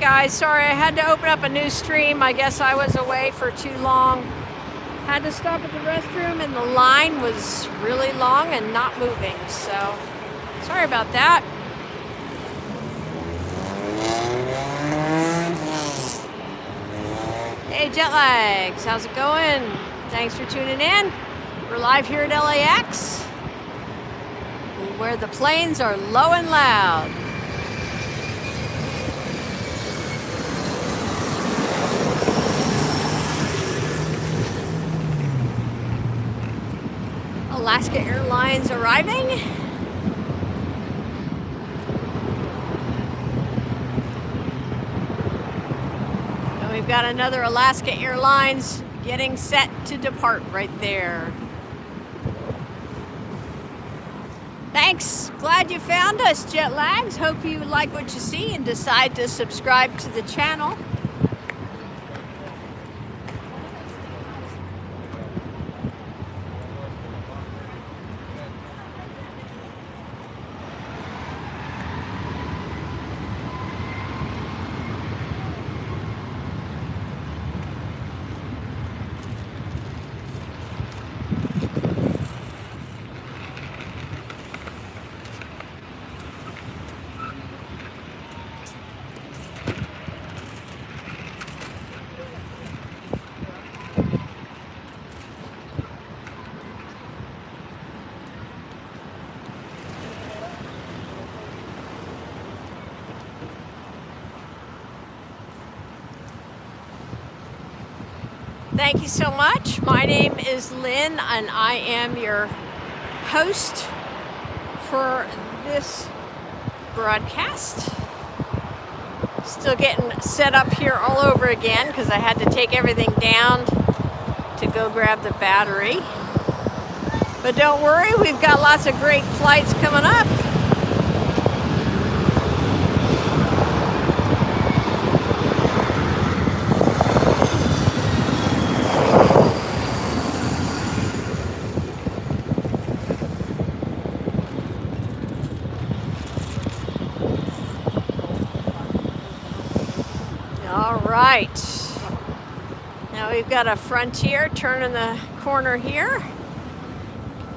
guys, sorry I had to open up a new stream. I guess I was away for too long. Had to stop at the restroom and the line was really long and not moving, so sorry about that. Hey Jetlags, how's it going? Thanks for tuning in. We're live here at LAX, where the planes are low and loud. Alaska Airlines arriving. And we've got another Alaska Airlines getting set to depart right there. Thanks, glad you found us, Jetlags. Hope you like what you see and decide to subscribe to the channel. Thank you so much. My name is Lynn and I am your host for this broadcast. Still getting set up here all over again because I had to take everything down to go grab the battery. But don't worry, we've got lots of great flights coming up. Right, now we've got a Frontier turning the corner here,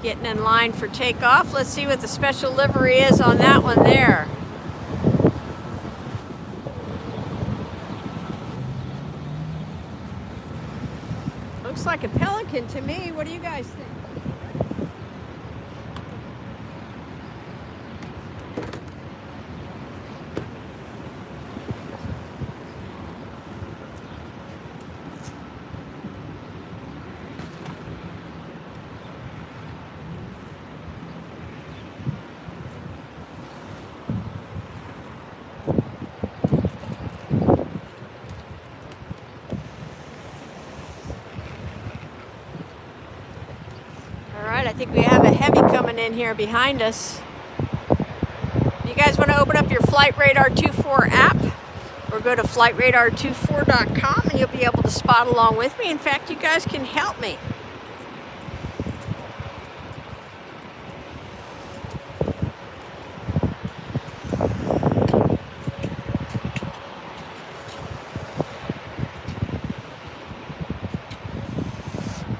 getting in line for takeoff. Let's see what the special livery is on that one there. Looks like a Pelican to me. What do you guys think? I think we have a heavy coming in here behind us. You guys want to open up your Flight Radar 24 app or go to flightradar24.com and you'll be able to spot along with me. In fact, you guys can help me.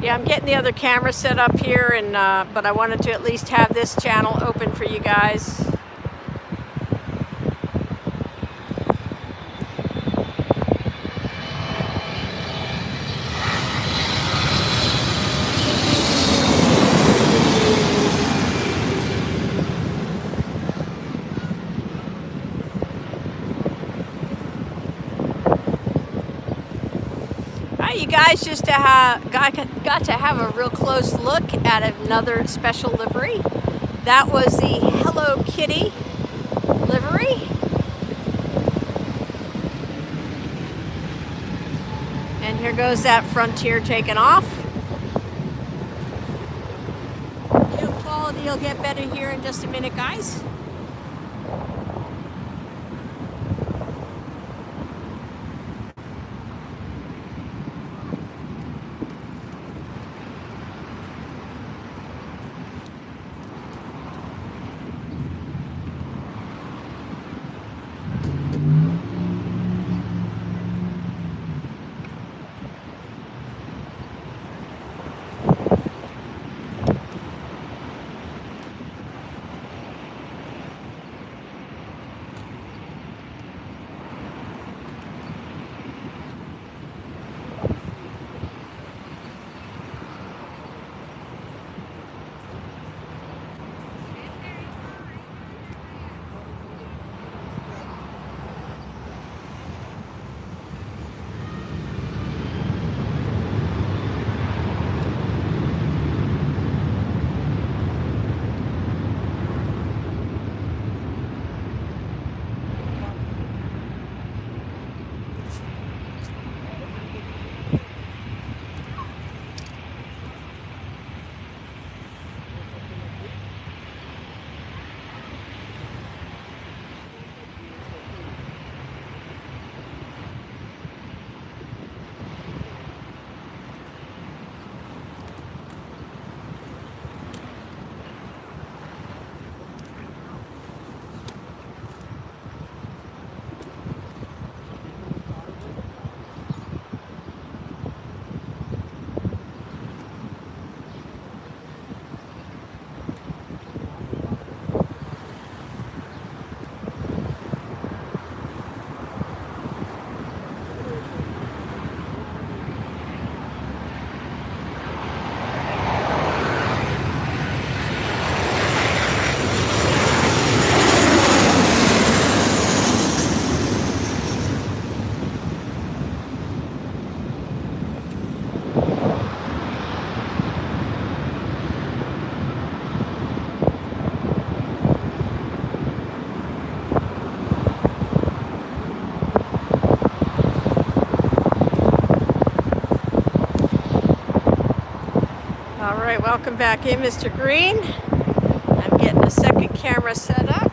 Yeah, I'm getting the other camera set up here, and but I wanted to at least have this channel open for you guys. You guys just got to have a real close look at another special livery. That was the Hello Kitty livery. And here goes that Frontier taking off. Video quality will get better here in just a minute, guys. right, welcome back in, Mr. Green. I'm getting a second camera set up.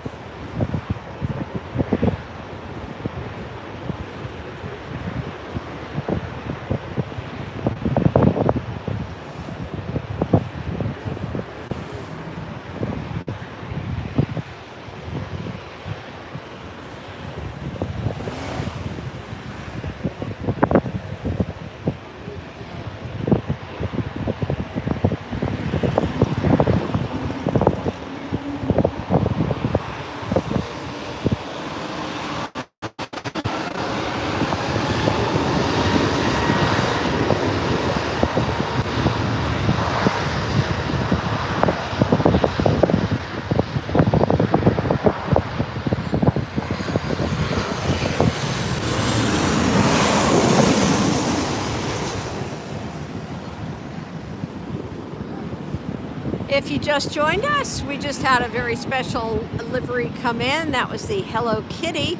If you just joined us, we just had a very special livery come in. That was the Hello Kitty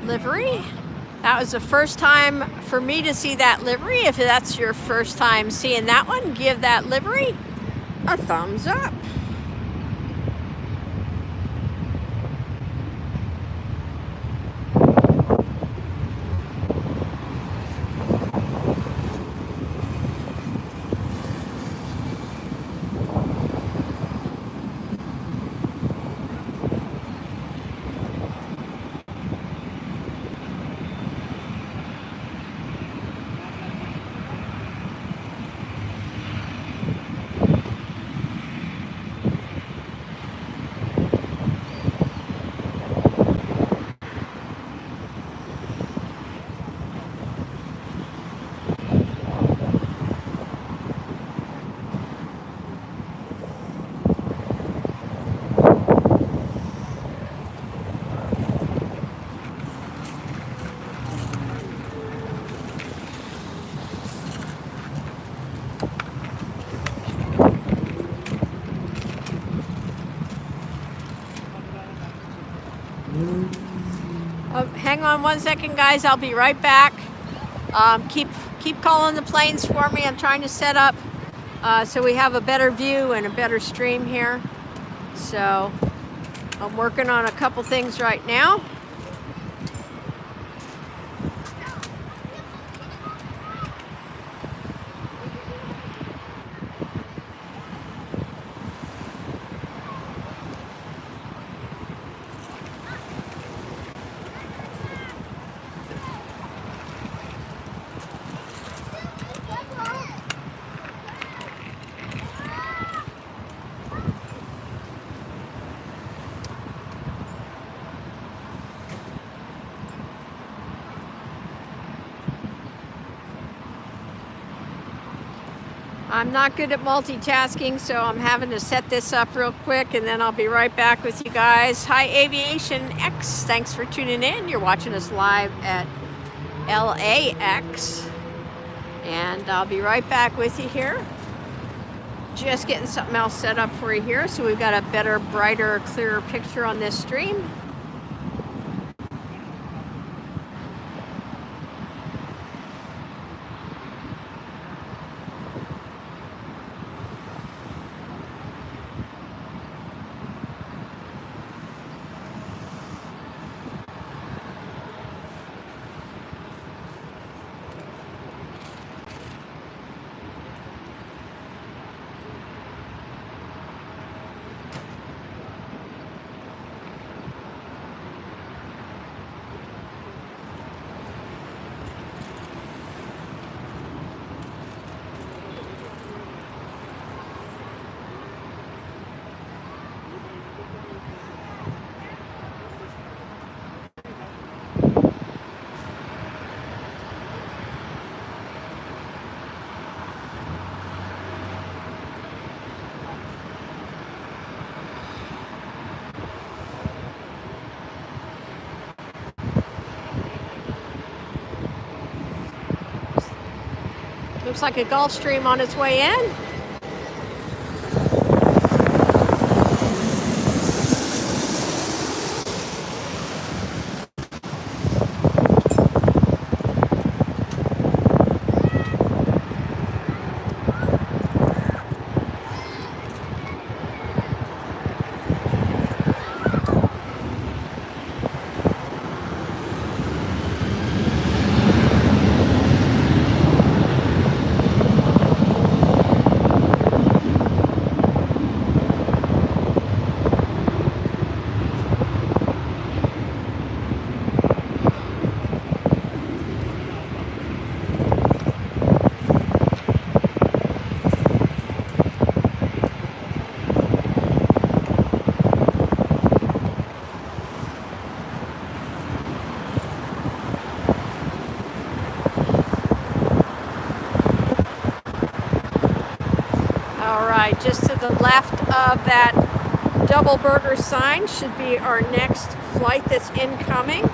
livery. That was the first time for me to see that livery. If that's your first time seeing that one, give that livery a thumbs up. Hang on one second, guys. I'll be right back. Keep calling the planes for me. I'm trying to set up so we have a better view and a better stream here. So I'm working on a couple things right now. I'm not good at multitasking, so I'm having to set this up real quick, and then I'll be right back with you guys. Hi, Aviation X. Thanks for tuning in. You're watching us live at LAX, and I'll be right back with you here. Just getting something else set up for you here, so we've got a better, brighter, clearer picture on this stream. Looks like a Gulf Stream on its way in. the left of that double burger sign should be our next flight that's incoming.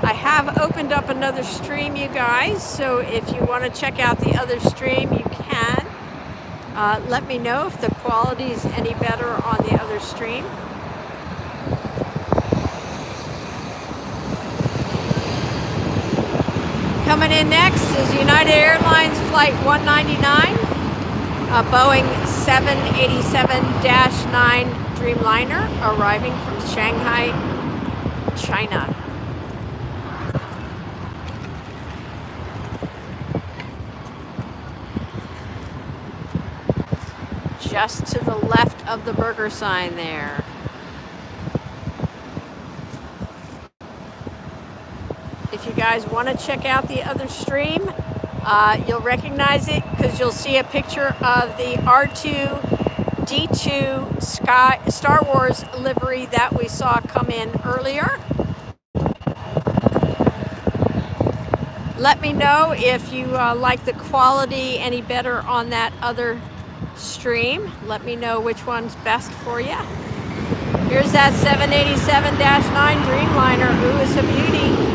I have opened up another stream, you guys, so if you want to check out the other stream, you can. Let me know if the quality is any better on the other stream. Coming in next is United Airlines Flight 199, a Boeing 787-9 Dreamliner arriving from Shanghai, China. Just to the left of the burger sign there. If you guys want to check out the other stream, you'll recognize it because you'll see a picture of the R2-D2 Star Wars livery that we saw come in earlier. Let me know if you like the quality any better on that other stream. Let me know which one's best for you. Here's that 787-9 Dreamliner. Ooh, it's a beauty.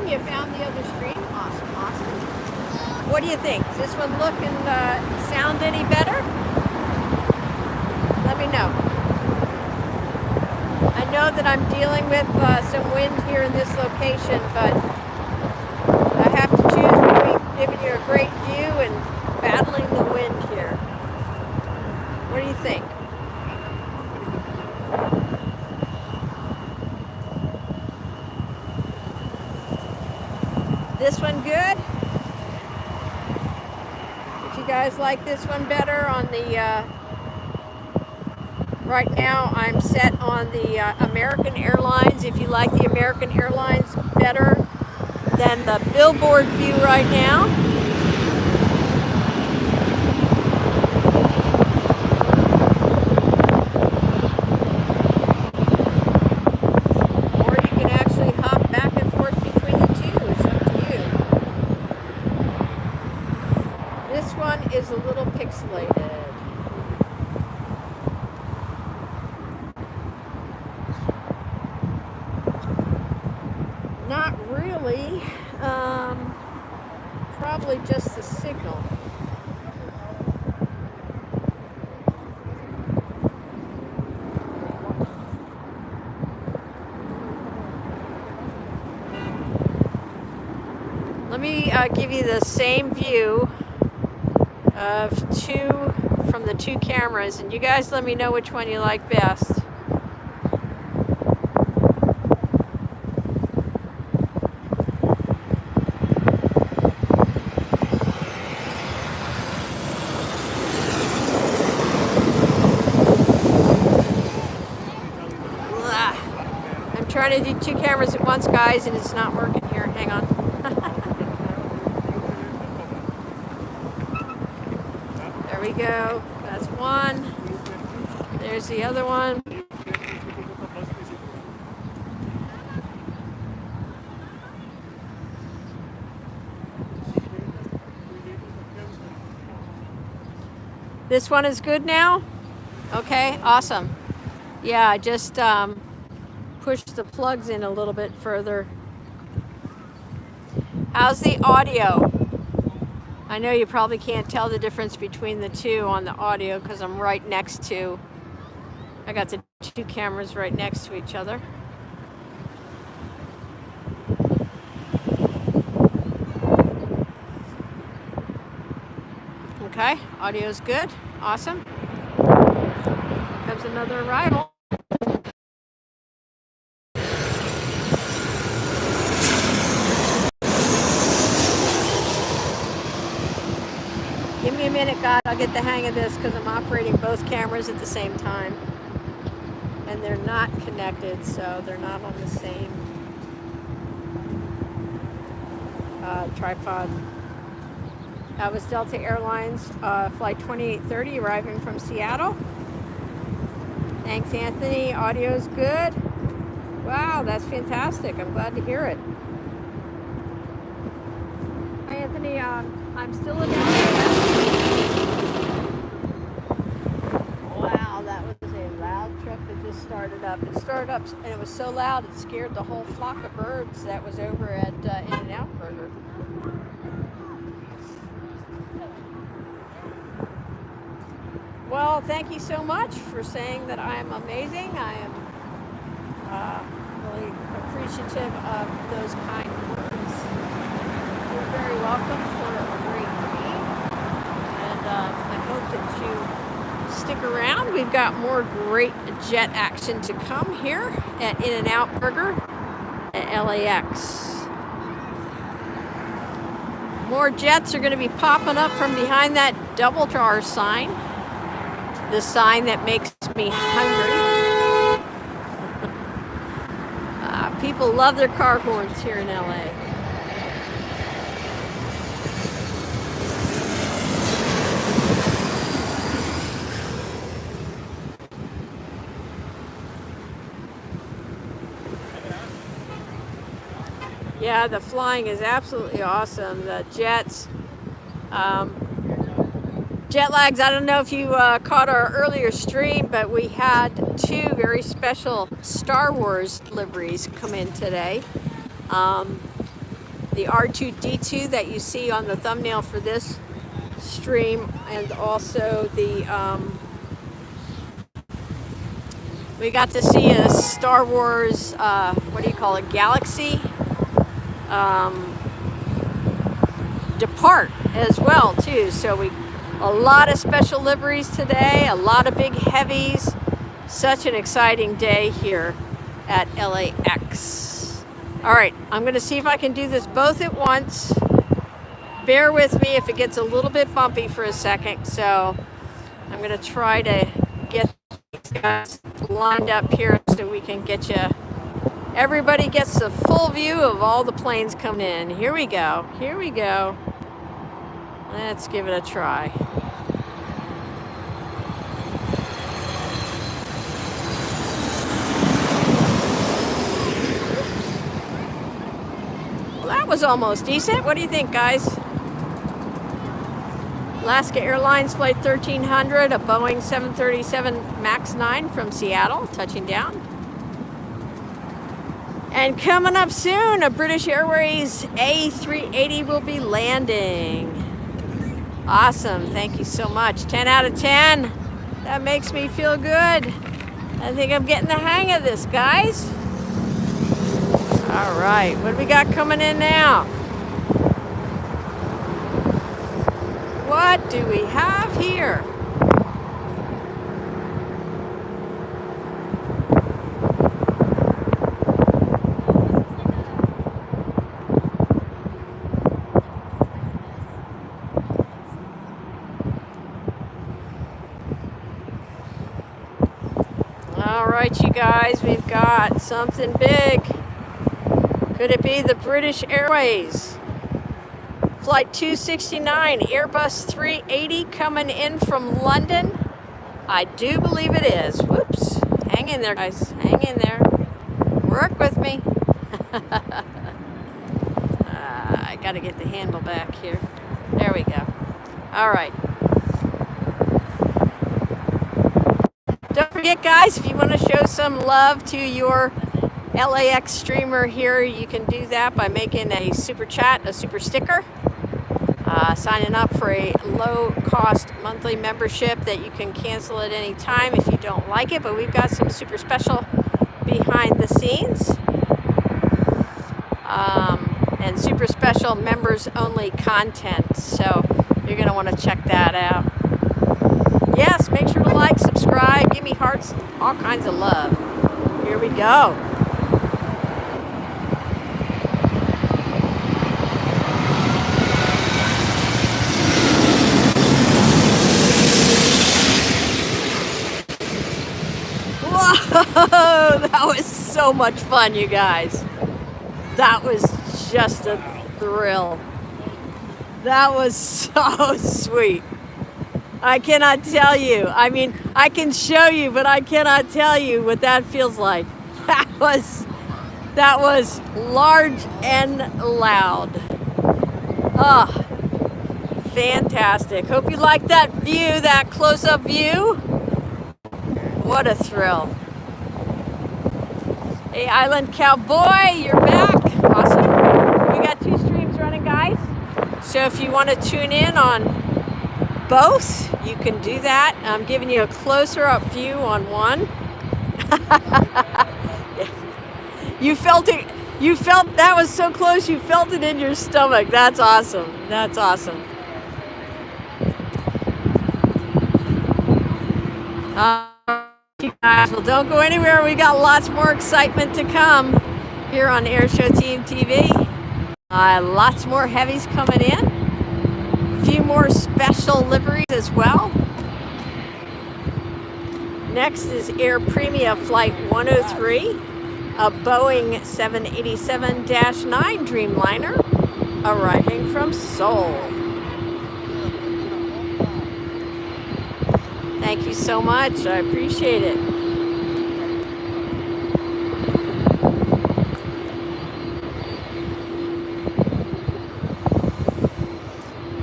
You found the other stream? Awesome, awesome. What do you think? Does this one look and sound any better? Let me know. I know that I'm dealing with some wind here in this location, but I have to choose between giving you a great view and battling the wind here. What do you think? This one good? If you guys like this one better on the, right now I'm set on the American Airlines. If you like the American Airlines better than the billboard view right now. Is a little pixelated. Not really. Probably just the signal. Let me give you the same view of from the two cameras, and you guys let me know which one you like best. I'm trying to do two cameras at once, guys, and it's not working here. Hang on. There we go. That's one. There's the other one. This one is good now? Okay, awesome. Yeah, I just pushed the plugs in a little bit further. How's the audio? I know you probably can't tell the difference between the two on the audio because I'm right next to, I got the two cameras right next to each other. Okay, audio's good, awesome. Comes another arrival. Give me a minute, guys. I'll get the hang of this because I'm operating both cameras at the same time. And they're not connected, so they're not on the same tripod. That was Delta Airlines flight 2830 arriving from Seattle. Thanks, Anthony. Audio's good. Wow, that's fantastic. I'm glad to hear it. Hi, Anthony. I'm still in LAX. Wow, that was a loud truck that just started up. It started up and it was so loud it scared the whole flock of birds that was over at In-N-Out Burger. Well, thank you so much for saying that I am amazing. I am really appreciative of those kind words. You're very welcome for a great feed. And I hope that you stick around. We've got more great jet action to come here at In-N-Out Burger at LAX. More jets are going to be popping up from behind that double jar sign. The sign that makes me hungry. People love their car horns here in LA. Yeah, the flying is absolutely awesome. The jets. Jet lags, I don't know if you caught our earlier stream, but we had two very special Star Wars liveries come in today. The R2-D2 that you see on the thumbnail for this stream, and also the we got to see a Star Wars, what do you call it, Galaxy depart as well too. So a lot of special liveries today, a lot of big heavies. Such an exciting day here at LAX. All right, I'm gonna see if I can do this both at once. Bear with me if it gets a little bit bumpy for a second. So I'm gonna try to get these guys lined up here so we can get you, everybody gets the full view of all the planes coming in. Here we go, here we go. Let's give it a try. Well, that was almost decent. What do you think, guys? Alaska Airlines Flight 1300, a Boeing 737 MAX 9 from Seattle, touching down. And coming up soon, a British Airways A380 will be landing. Awesome, thank you so much. 10 out of 10. That makes me feel good. I think I'm getting the hang of this, guys. All right, what do we got coming in now? What do we have here? All right, you guys, we've got something big. Could it be the British Airways? Flight 269, Airbus 380 coming in from London. I do believe it is. Whoops. Hang in there, guys. Hang in there. Work with me. I got to get the handle back here. There we go. All right. Don't forget, guys, if you want to show some love to your LAX streamer here, you can do that by making a super chat, a super sticker, signing up for a low-cost monthly membership that you can cancel at any time if you don't like it. But we've got some super special behind the scenes and super special members-only content. So you're going to want to check that out. Yes, make sure to like, subscribe, give me hearts, all kinds of love. Here we go. Whoa, that was so much fun, you guys. That was just a thrill. That was so sweet. I cannot tell you. I mean, I can show you, but I cannot tell you what that feels like. That was large and loud. Ah, fantastic. Hope you like that view, that close-up view. What a thrill. Hey, Island Cowboy, you're back. Awesome. We got 2 streams running, guys. So if you want to tune in on both, you can do that. I'm giving you a closer up view on one. You felt it. You felt that was so close. You felt it in your stomach. That's awesome. That's awesome. You guys, well, don't go anywhere. We got lots more excitement to come here on AirshowTeamTV. Lots more heavies coming in. A few more special liveries as well. Next is Air Premia Flight 103, a Boeing 787-9 Dreamliner arriving from Seoul. Thank you so much. I appreciate it.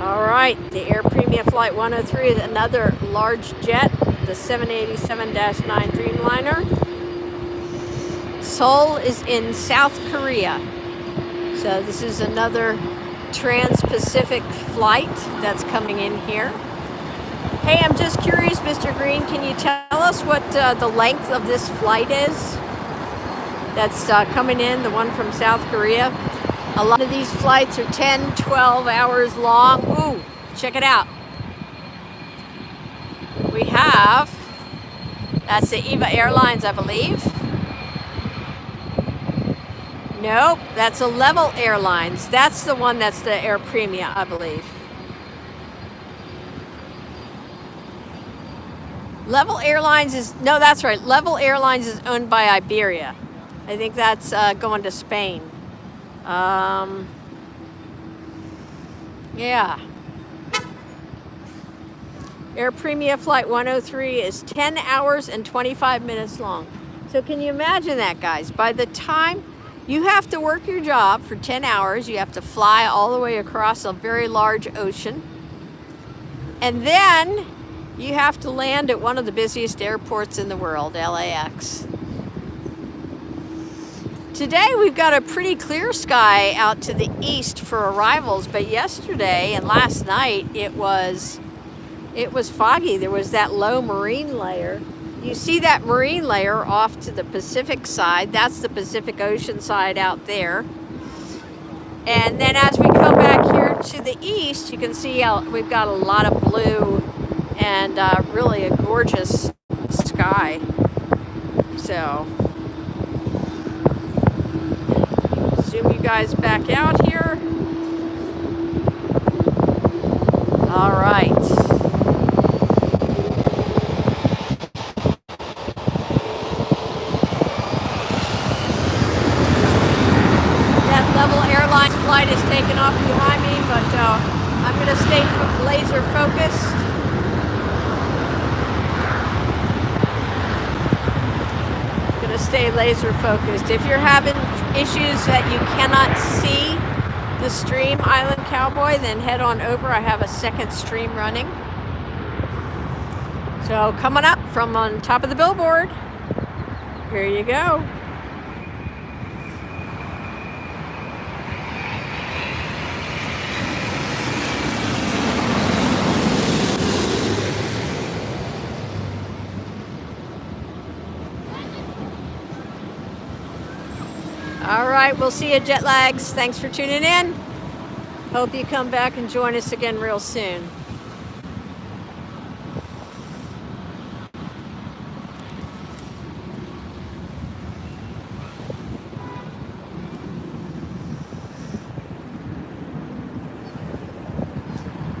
All right, the Air Premia Flight 103 is another large jet, the 787-9 Dreamliner. Seoul is in South Korea. So this is another trans-Pacific flight that's coming in here. Hey, I'm just curious, Mr. Green, can you tell us what the length of this flight is that's coming in, the one from South Korea? A lot of these flights are 10, 12 hours long. Ooh, check it out. We have, that's the EVA Airlines, I believe. Nope, that's a Level Airlines. That's the one that's the Air Premia, I believe. Level Airlines is, no, that's right. Level Airlines is owned by Iberia. I think that's going to Spain. Yeah. Air Premia Flight 103 is 10 hours and 25 minutes long. So can you imagine that, guys? By the time you have to work your job for 10 hours, you have to fly all the way across a very large ocean. And then you have to land at one of the busiest airports in the world, LAX. Today we've got a pretty clear sky out to the east for arrivals, but yesterday and last night it was foggy. There was that low marine layer. You see that marine layer off to the Pacific side. That's the Pacific Ocean side out there. And then as we come back here to the east, you can see how we've got a lot of blue and really a gorgeous sky. So, zoom you guys back out here. All right. That Level Airlines flight is taking off behind me, but I'm going to stay laser focused. Stay laser focused. If you're having issues that you cannot see the stream, Island Cowboy, then head on over. I have a second stream running. So coming up from on top of the billboard, here you go. All right, we'll see you, jet lags. Thanks for tuning in. Hope you come back and join us again real soon.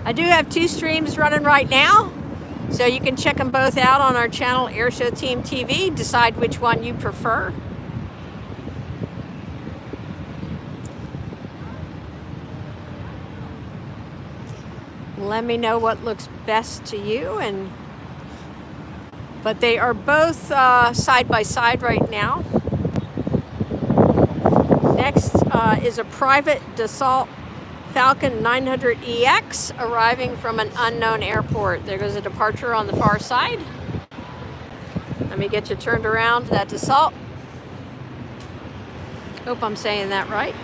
I do have 2 streams running right now, so you can check them both out on our channel, AirshowTeamTV. Decide which one you prefer. Let me know what looks best to you. But they are both side by side right now. Next is a private Dassault Falcon 900EX arriving from an unknown airport. There goes a departure on the far side. Let me get you turned around for that Dassault. Hope I'm saying that right.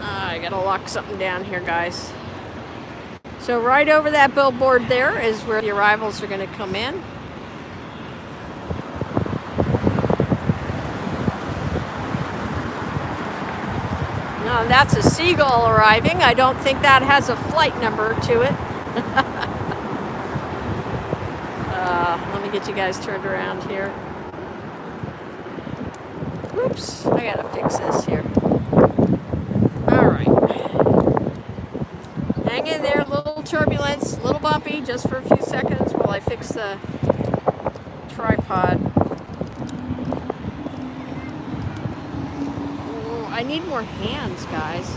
I gotta lock something down here, guys. So right over that billboard there is where the arrivals are gonna come in. Now that's a Seagull arriving. I don't think that has a flight number to it. Let me get you guys turned around here. Oops, I gotta fix this here. All right. Hang in there, a little turbulence, a little bumpy, just for a few seconds while I fix the tripod. Oh, I need more hands, guys.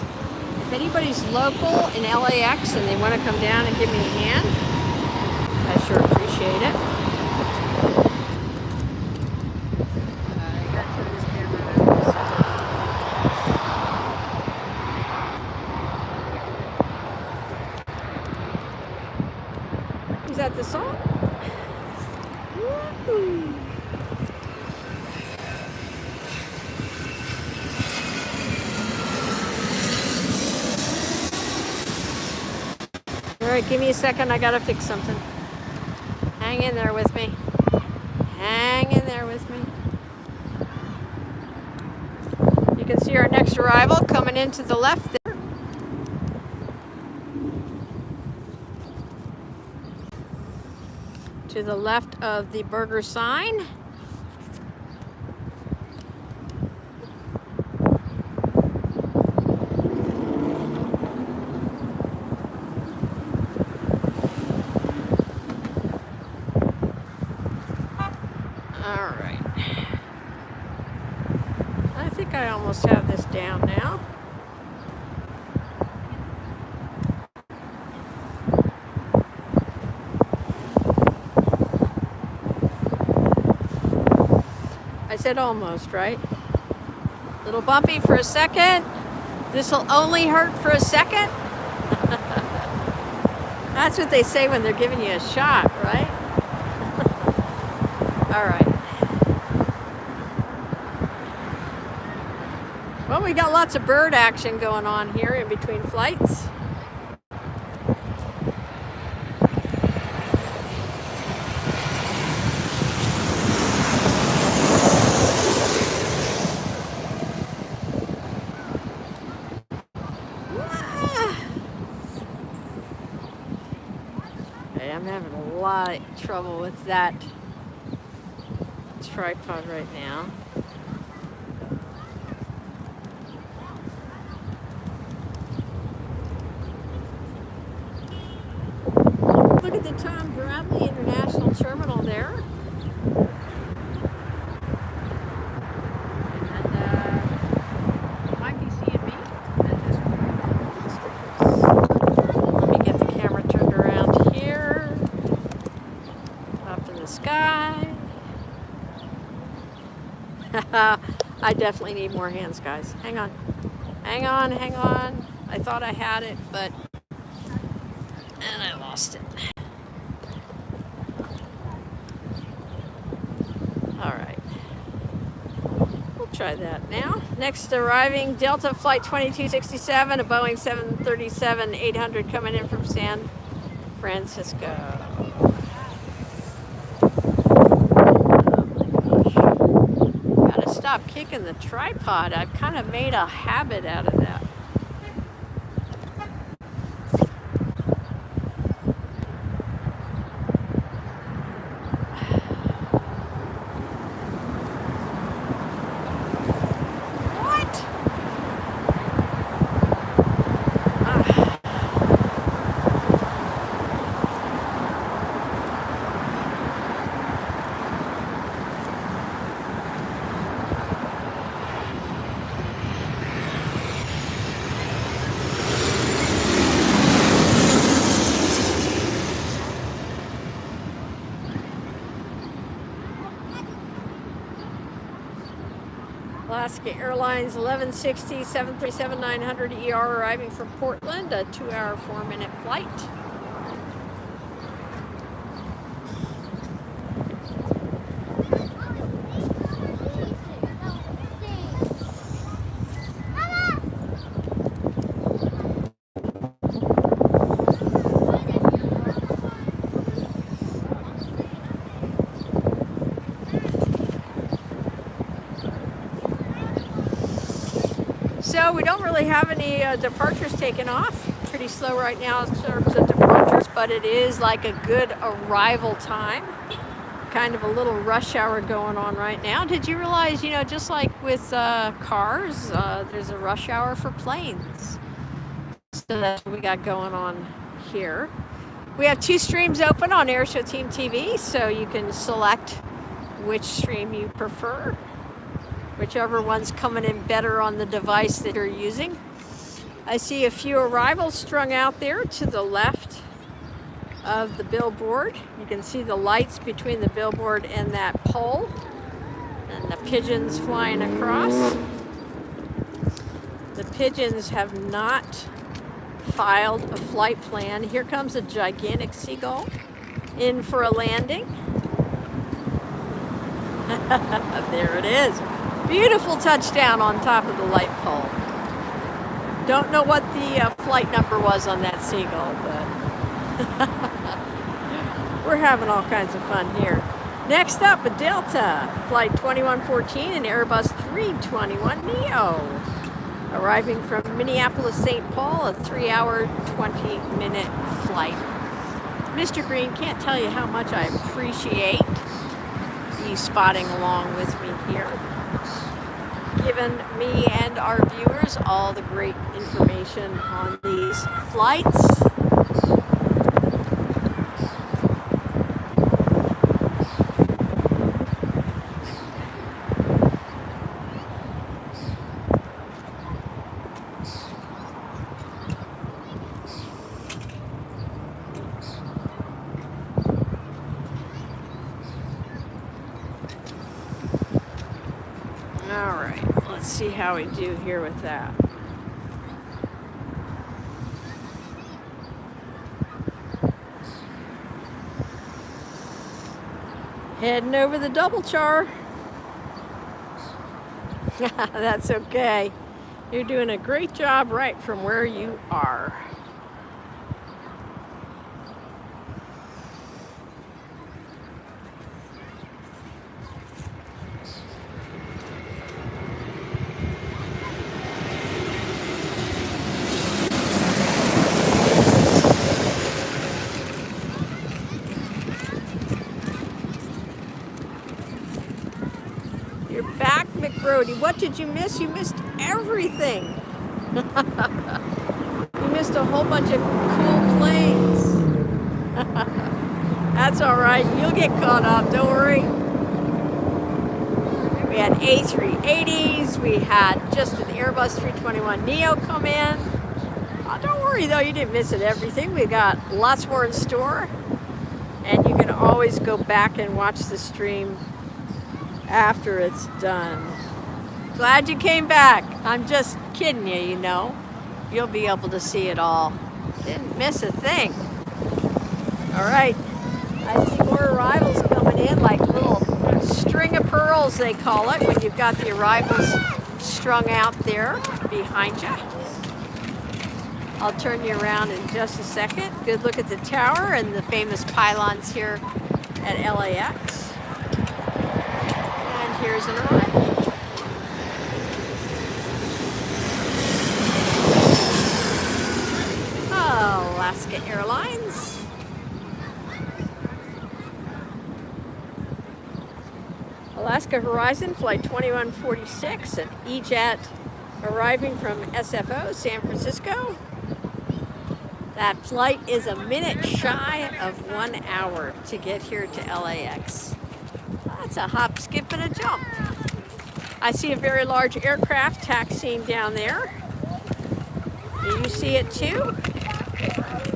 If anybody's local in LAX and they want to come down and give me a hand, I sure appreciate it. Is that the song? Woo-hoo. All right, give me a second. I gotta fix something. Hang in there with me. Hang in there with me. You can see our next arrival coming into the left there. To the left of the burger sign. All right. I think I almost have this down now. I said almost, right? A little bumpy for a second. This will only hurt for a second. That's what they say when they're giving you a shot, right? All right. Well, we got lots of bird action going on here in between flights. I'm having a lot of trouble with that tripod right now. Look at the Tom Bradley International Terminal there. And might be seeing me at this point. Let me get the camera turned around here. Up in the sky. I definitely need more hands, guys. Hang on. Hang on, hang on. I thought I had it, but... and I lost it. All right. We'll try that now. Next arriving, Delta Flight 2267, a Boeing 737-800 coming in from San Francisco. Stop kicking the tripod. I've kind of made a habit out of that. What? Alaska Airlines 1160 737-900 ER arriving from Portland, a 2-hour 4-minute flight. So we don't really have any departures taken off. Pretty slow right now in terms of departures, but it is like a good arrival time. Kind of a little rush hour going on right now. Did you realize, you know, just like with cars, there's a rush hour for planes. So that's what we got going on here. We have 2 streams open on AirshowTeamTV, so you can select which stream you prefer. Whichever one's coming in better on the device that you're using. I see a few arrivals strung out there to the left of the billboard. You can see the lights between the billboard and that pole, and the pigeons flying across. The pigeons have not filed a flight plan. Here comes a gigantic seagull in for a landing. There it is. Beautiful touchdown on top of the light pole. Don't know what the flight number was on that seagull, but we're having all kinds of fun here. Next up, a Delta, flight 2114, an Airbus 321neo, arriving from Minneapolis-St. Paul, a 3-hour, 20-minute flight. Mr. Green, can't tell you how much I appreciate you spotting along with me here, giving me and our viewers all the great information on these flights. All right, let's see how we do here with that. Heading over the double char. That's okay. You're doing a great job right from where you are. You're back, McBrody. What did you miss? You missed everything. You missed a whole bunch of cool planes. That's all right. You'll get caught up. Don't worry. We had A380s. We had just an Airbus 321neo come in. Oh, don't worry, though. You didn't miss it everything. We got lots more in store. And you can always go back and watch the stream after it's done. Glad you came back. I'm just kidding you, you know. You'll be able to see it all. Didn't miss a thing. All right. I see more arrivals coming in, like little string of pearls, they call it, when you've got the arrivals strung out there behind you. I'll turn you around in just a second. Good look at the tower and the famous pylons here at LAX. Here's an arrival. Oh, Alaska Airlines. Alaska Horizon Flight 2146, an E-Jet arriving from SFO, San Francisco. That flight is a minute shy of 1 hour to get here to LAX. That's a hop, skip, and a jump. I see a very large aircraft taxiing down there. Do you see it too?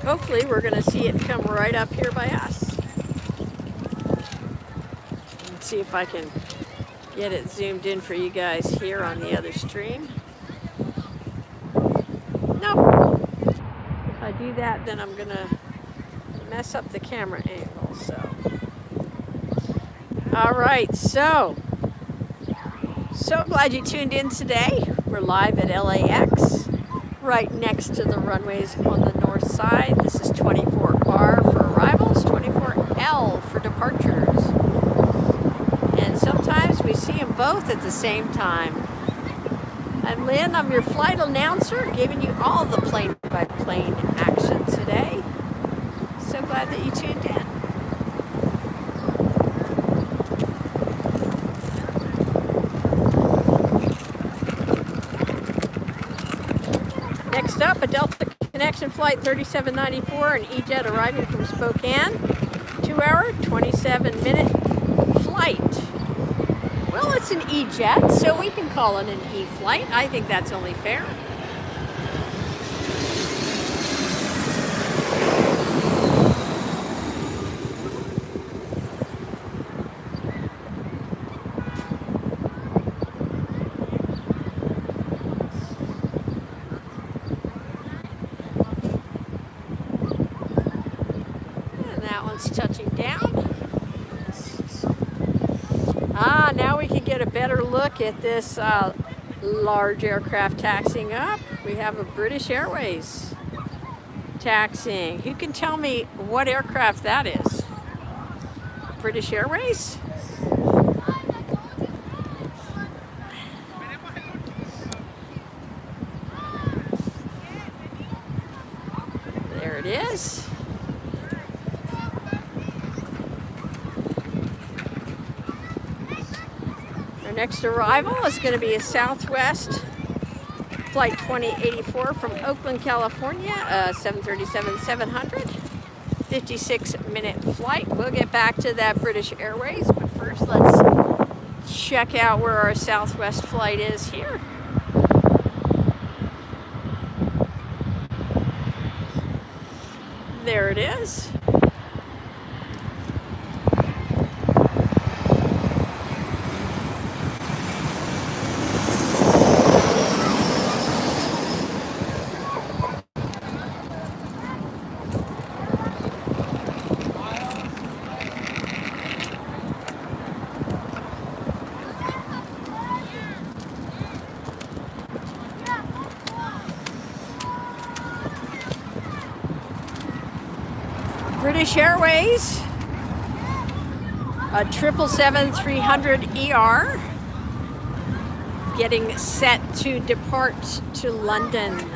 Hopefully we're going to see it come right up here by us. Let's see if I can Get it zoomed in for you guys here on the other stream. Nope. If I do that, then I'm gonna mess up the camera angle, so. All right, so glad you tuned in today. We're live at LAX, right next to the runways on the north side. This is 24R for arrivals, 24L for departures. And sometimes we see them both at the same time. I'm Lynn, I'm your flight announcer, giving you all the plane-by-plane action today. So glad that you tuned in. Next up, a Delta Connection Flight 3794, an E-Jet arriving from Spokane. 2-hour, 27-minute flight. Well, it's an E-Jet, so we can call it an E-flight. I think that's only fair. Touching down. Now we can get a better look at this large aircraft taxiing up. We have a British Airways taxiing. Who can tell me what aircraft that is? British Airways? There it is. Next arrival is going to be a Southwest Flight 2084 from Oakland, California, 737-700, 56-minute flight. We'll get back to that British Airways, but first let's check out where our Southwest flight is here. There it is. British Airways, a 777-300ER, getting set to depart to London.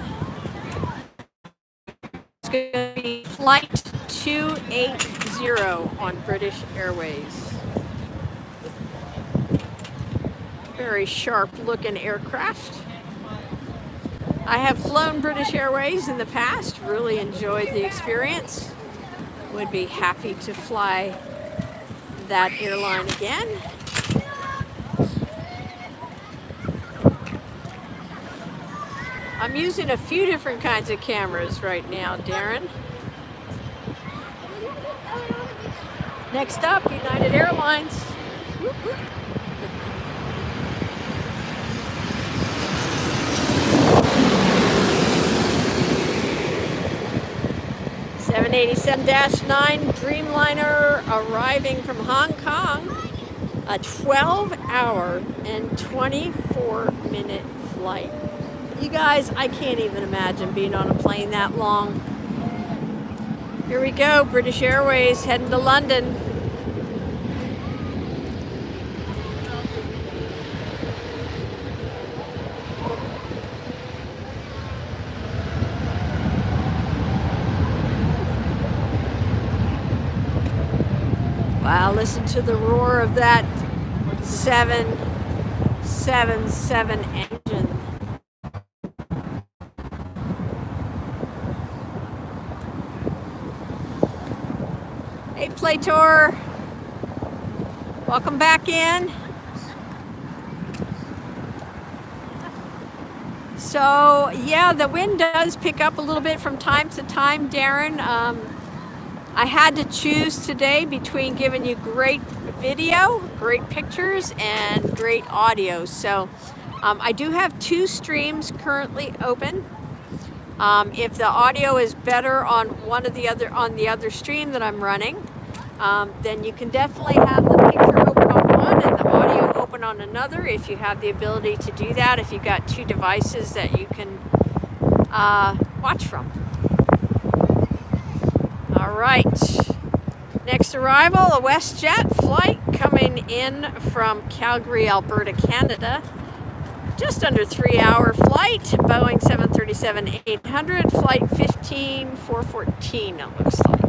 It's going to be Flight 280 on British Airways. Very sharp looking aircraft. I have flown British Airways in the past, really enjoyed the experience. Would be happy to fly that airline again. I'm using a few different kinds of cameras right now, Darren. Next up, United Airlines. Whoop, whoop. 787-9 Dreamliner arriving from Hong Kong, a 12-hour and 24-minute flight. You guys, I can't even imagine being on a plane that long. Here we go, British Airways heading to London. Wow, listen to the roar of that 777 engine. Hey, Playtor. Welcome back in. So, yeah, the wind does pick up a little bit from time to time, Darren. I had to choose today between giving you great video, great pictures, and great audio. So I do have 2 streams currently open. If the audio is better on the other stream that I'm running, then you can definitely have the picture open on one and the audio open on another if you have the ability to do that, if you've got 2 devices that you can watch from. All right, next arrival, a WestJet flight coming in from Calgary, Alberta, Canada. Just under 3-hour flight, Boeing 737-800, flight 15414, it looks like.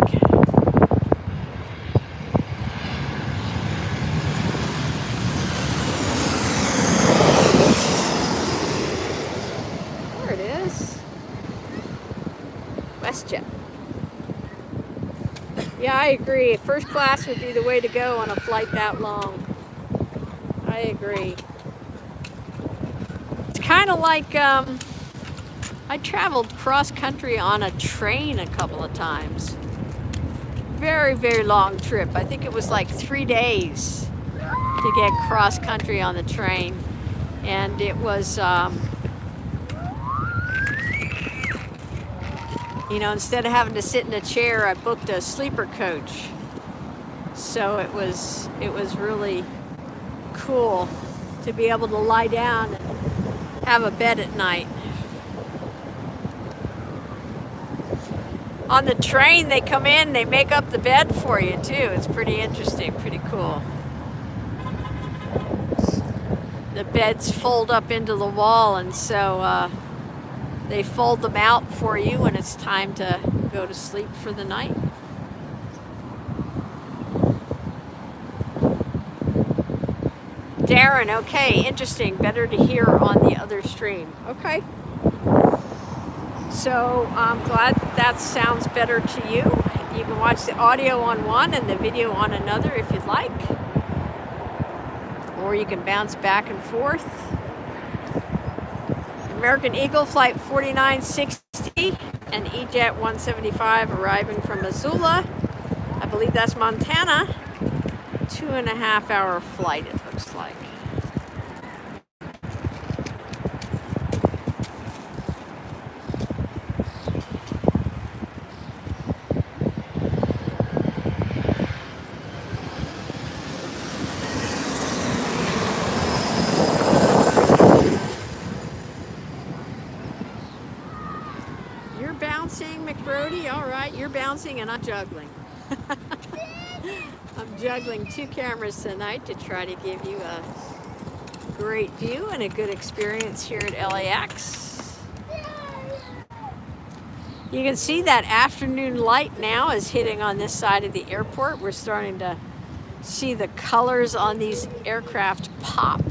There it is. WestJet. Yeah, I agree. First class would be the way to go on a flight that long. I agree. It's kind of like, I traveled cross country on a train a couple of times. Very, very long trip. I think it was like 3 days to get cross country on the train. And it was, you know, instead of having to sit in a chair, I booked a sleeper coach. So it was really cool to be able to lie down and have a bed at night. On the train, they come in, they make up the bed for you too. It's pretty interesting, pretty cool. The beds fold up into the wall, and so they fold them out for you when it's time to go to sleep for the night. Darren, okay, interesting. Better to hear on the other stream. Okay. So I'm glad that sounds better to you. You can watch the audio on one and the video on another if you'd like. Or you can bounce back and forth. American Eagle Flight 4960 and EJet 175 arriving from Missoula. I believe that's Montana. 2.5-hour flight, it looks like. You're bouncing, McBrody. All right, you're bouncing and I'm juggling. I'm juggling 2 cameras tonight to try to give you a great view and a good experience here at LAX. You can see that afternoon light now is hitting on this side of the airport. We're starting to see the colors on these aircraft pop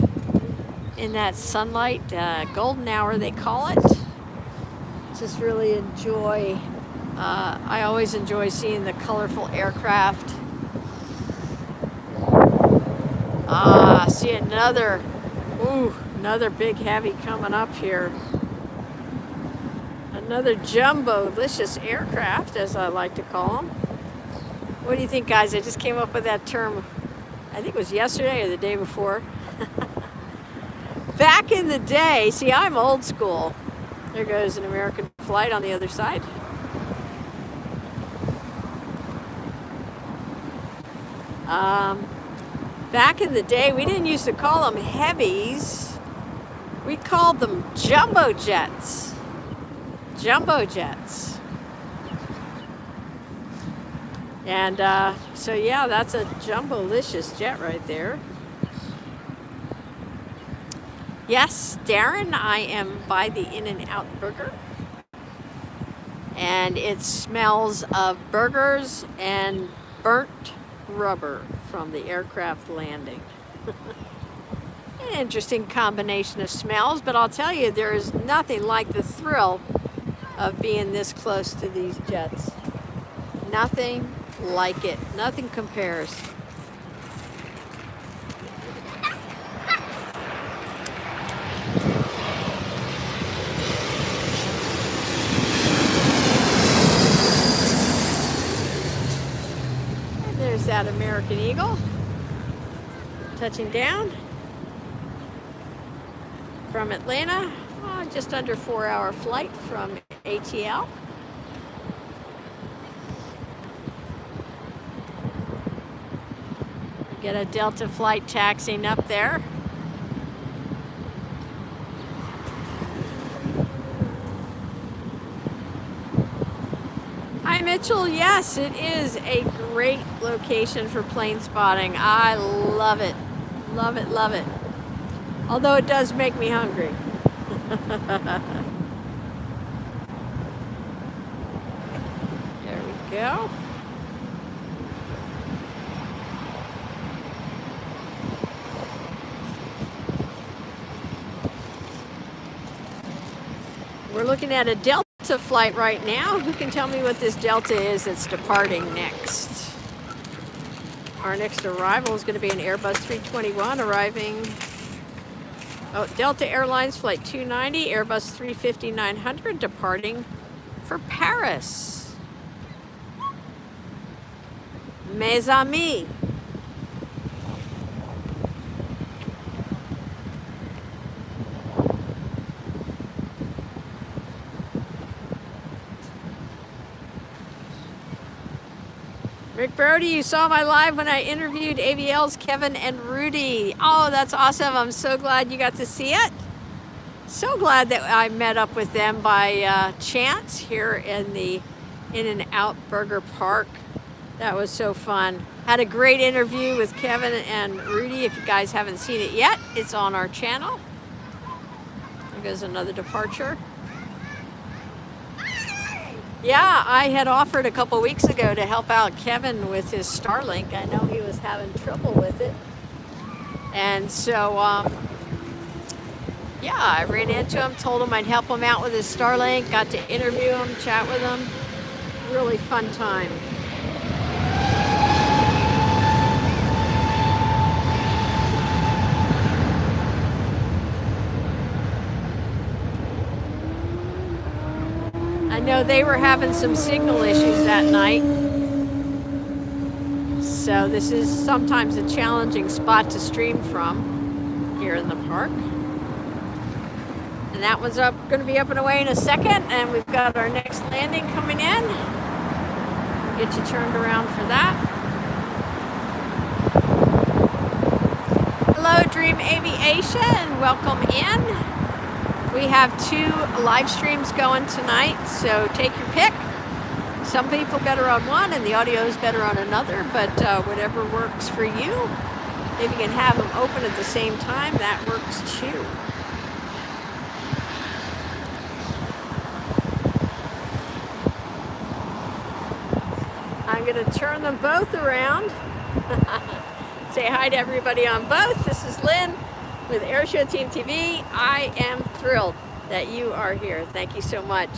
in that sunlight. Golden hour, they call it. Just really enjoy, I always enjoy seeing the colorful aircraft. See another big heavy coming up here. Another jumbo-licious aircraft, as I like to call them. What do you think, guys? I just came up with that term, I think it was yesterday or the day before. Back in the day, see, I'm old school. There goes an American flight on the other side. Back in the day, we didn't used to call them heavies. We called them jumbo jets. Jumbo jets. And so yeah, that's a jumbo-licious jet right there. Yes, Darren, I am by the In-N-Out Burger. And it smells of burgers and burnt rubber from the aircraft landing. An interesting combination of smells, but I'll tell you, there is nothing like the thrill of being this close to these jets. Nothing like it. Nothing compares. There's that American Eagle touching down from Atlanta. Just under 4-hour flight from ATL. Get a Delta flight taxiing up there. Hi Mitchell, yes, it is a great location for plane spotting. I love it, love it, love it. Although it does make me hungry. There we go. We're looking at a Delta flight right now. Who can tell me what this Delta is that's departing next? Our next arrival is going to be an Airbus 321 arriving. Oh, Delta Airlines Flight 290, Airbus 350-900 departing for Paris. Mes amis. Rick Brody, you saw my live when I interviewed AVL's Kevin and Rudy. Oh, that's awesome. I'm so glad you got to see it. So glad that I met up with them by chance here in the In-N-Out Burger Park. That was so fun. Had a great interview with Kevin and Rudy. If you guys haven't seen it yet, it's on our channel. There goes another departure. Yeah, I had offered a couple weeks ago to help out Kevin with his Starlink. I know he was having trouble with it. And so, yeah, I ran into him, told him I'd help him out with his Starlink, got to interview him, chat with him. Really fun time. I know they were having some signal issues that night. So this is sometimes a challenging spot to stream from here in the park. And that one's going to be up and away in a second. And we've got our next landing coming in. Get you turned around for that. Hello, Dream Aviation. Welcome in. We have 2 live streams going tonight, so take your pick. Some people better on one and the audio is better on another, but whatever works for you. If you can have them open at the same time, that works too. I'm going to turn them both around. Say hi to everybody on both. This is Lynn with AirshowTeamTV. I am thrilled that you are here. Thank you so much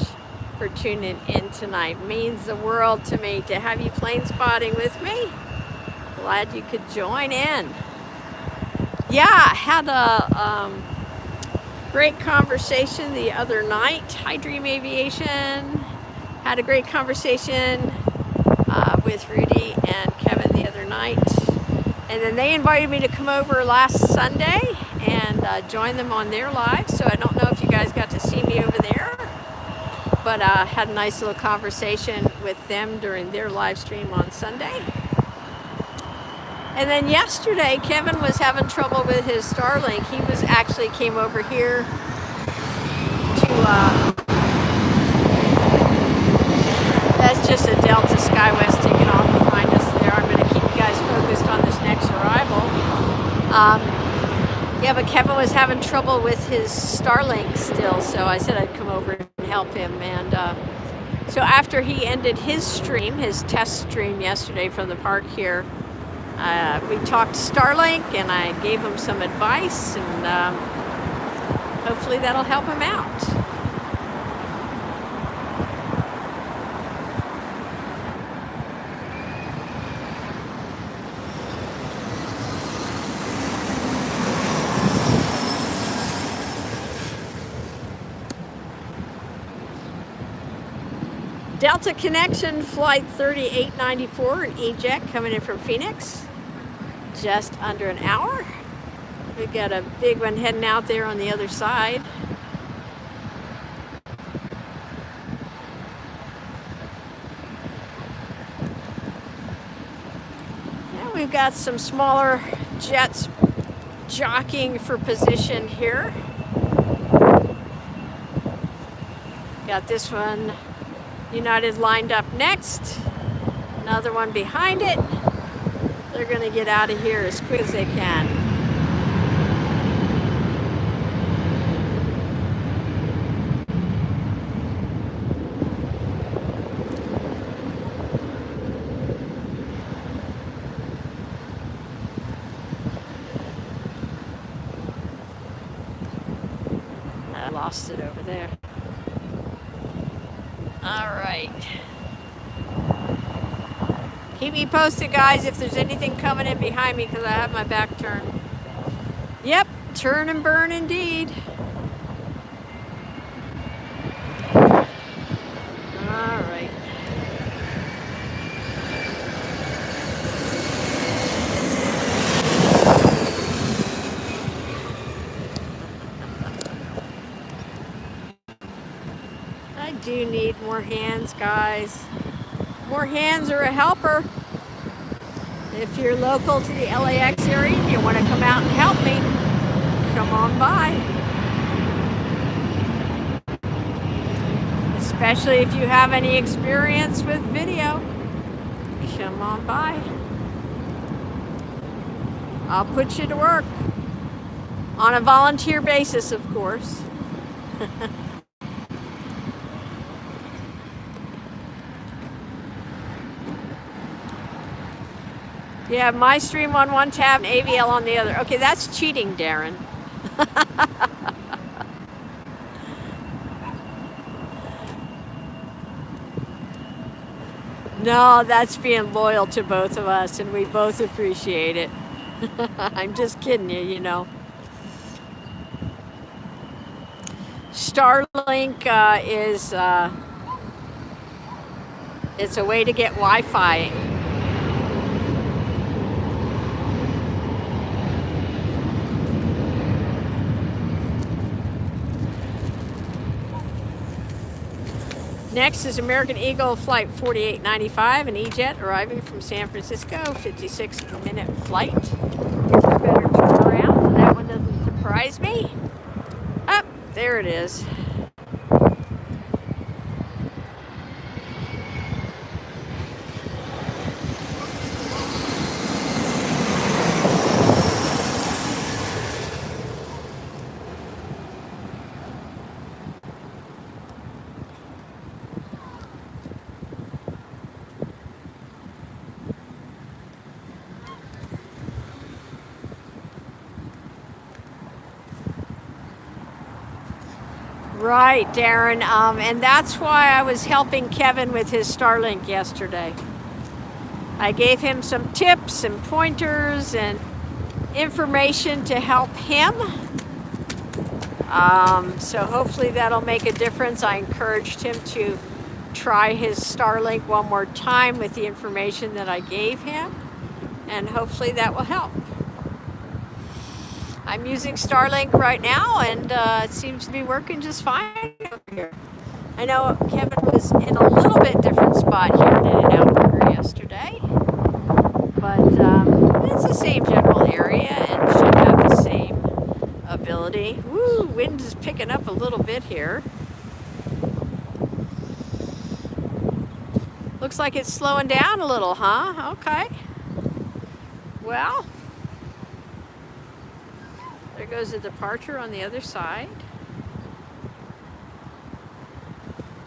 for tuning in tonight. It means the world to me to have you plane spotting with me. Glad you could join in. Yeah, I had a great conversation the other night. Hi, Dream Aviation. Had a great conversation with Rudy and Kevin the other night. And then they invited me to come over last Sunday and join them on their live. So I don't know if you guys got to see me over there, but had a nice little conversation with them during their live stream on Sunday. And then yesterday, Kevin was having trouble with his Starlink. He was actually came over here to, that's just a Delta SkyWest taking off behind us there. I'm going to keep you guys focused on this next arrival. Yeah, but Kevin was having trouble with his Starlink still, so I said I'd come over and help him. And so after he ended his stream, his test stream yesterday from the park here, we talked Starlink and I gave him some advice, and hopefully that'll help him out. Delta Connection Flight 3894, an E-Jet coming in from Phoenix. Just under an hour. We've got a big one heading out there on the other side. And we've got some smaller jets jockeying for position here. Got this one, United, lined up next. Another one behind it. They're going to get out of here as quick as they can. I lost it over there. All right. Keep me posted, guys, if there's anything coming in behind me, because I have my back turned. Yep, turn and burn indeed. All right. I do need more hands, guys. More hands or a helper. If you're local to the LAX area and you want to come out and help me, come on by. Especially if you have any experience with video, come on by. I'll put you to work. On a volunteer basis, of course. Yeah, my stream on one tab and AVL on the other. Okay, that's cheating, Darren. No, that's being loyal to both of us, and we both appreciate it. I'm just kidding you, you know. Starlink is it's a way to get Wi-Fi. Next is American Eagle Flight 4895, an E-Jet arriving from San Francisco, 56-minute flight. Better turn around so that one doesn't surprise me. Up, there it is. Right, Darren, and that's why I was helping Kevin with his Starlink yesterday. I gave him some tips and pointers and information to help him. So hopefully that'll make a difference. I encouraged him to try his Starlink one more time with the information that I gave him, and hopefully that will help. I'm using Starlink right now, and it seems to be working just fine over here. I know Kevin was in a little bit different spot here in In-N-Out Burger yesterday, but it's the same general area and should have the same ability. Woo, wind is picking up a little bit here. Looks like it's slowing down a little, huh? Okay. Well, there goes a departure on the other side.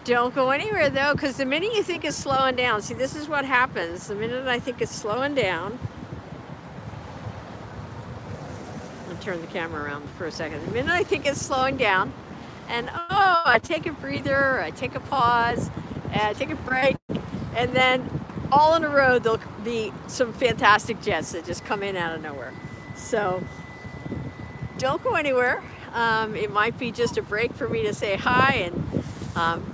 Don't go anywhere though, because the minute you think it's slowing down, see, this is what happens. The minute I think it's slowing down, I'll turn the camera around for a second. The minute I think it's slowing down, and oh, I take a breather, I take a pause, and I take a break, and then all in a row, there'll be some fantastic jets that just come in out of nowhere. So don't go anywhere. It might be just a break for me to say hi and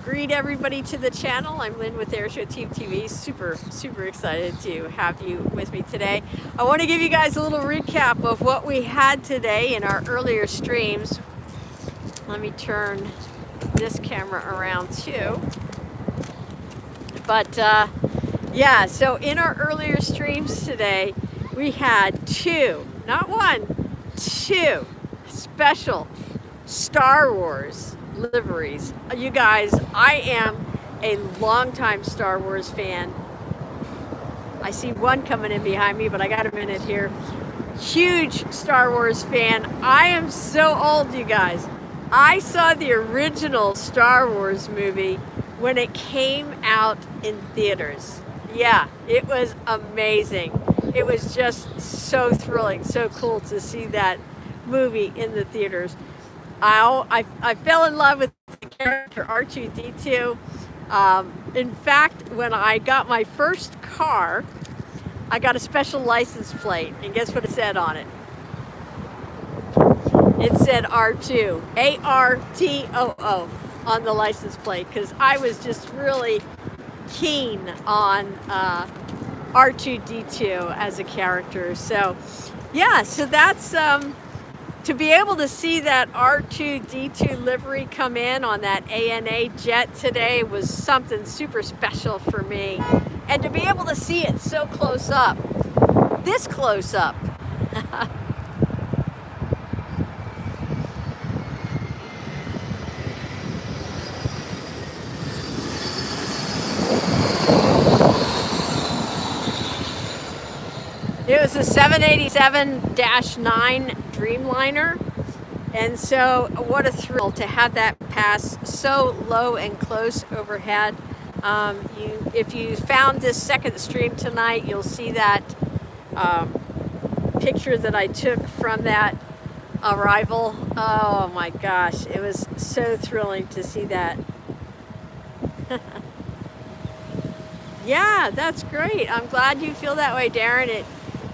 Greet everybody to the channel. I'm Lynn with AirshowTeamTV. Super excited to have you with me today. I want to give you guys a little recap of what we had today in our earlier streams. Let me turn this camera around too. But yeah, so in our earlier streams today, we had not one, two special Star Wars liveries. You guys, I am a longtime Star Wars fan. I see one coming in behind me, but I got a minute here. Huge Star Wars fan. I am so old, you guys. I saw the original Star Wars movie when it came out in theaters. Yeah, it was amazing. It was just so thrilling, so cool to see that movie in the theaters. I fell in love with the character R2-D2. In fact, when I got my first car, I got a special license plate, and guess what it said on it? It said R2, A-R-T-O-O on the license plate, because I was just really keen on R2-D2 as a character. So yeah, so that's to be able to see that R2-D2 livery come in on that ANA jet today was something super special for me. And to be able to see it so close up, this close up. It was a 787-9 Dreamliner, and so what a thrill to have that pass so low and close overhead. If you found this second stream tonight, you'll see that picture that I took from that arrival. Oh my gosh, it was so thrilling to see that. Yeah, that's great. I'm glad you feel that way, Darren.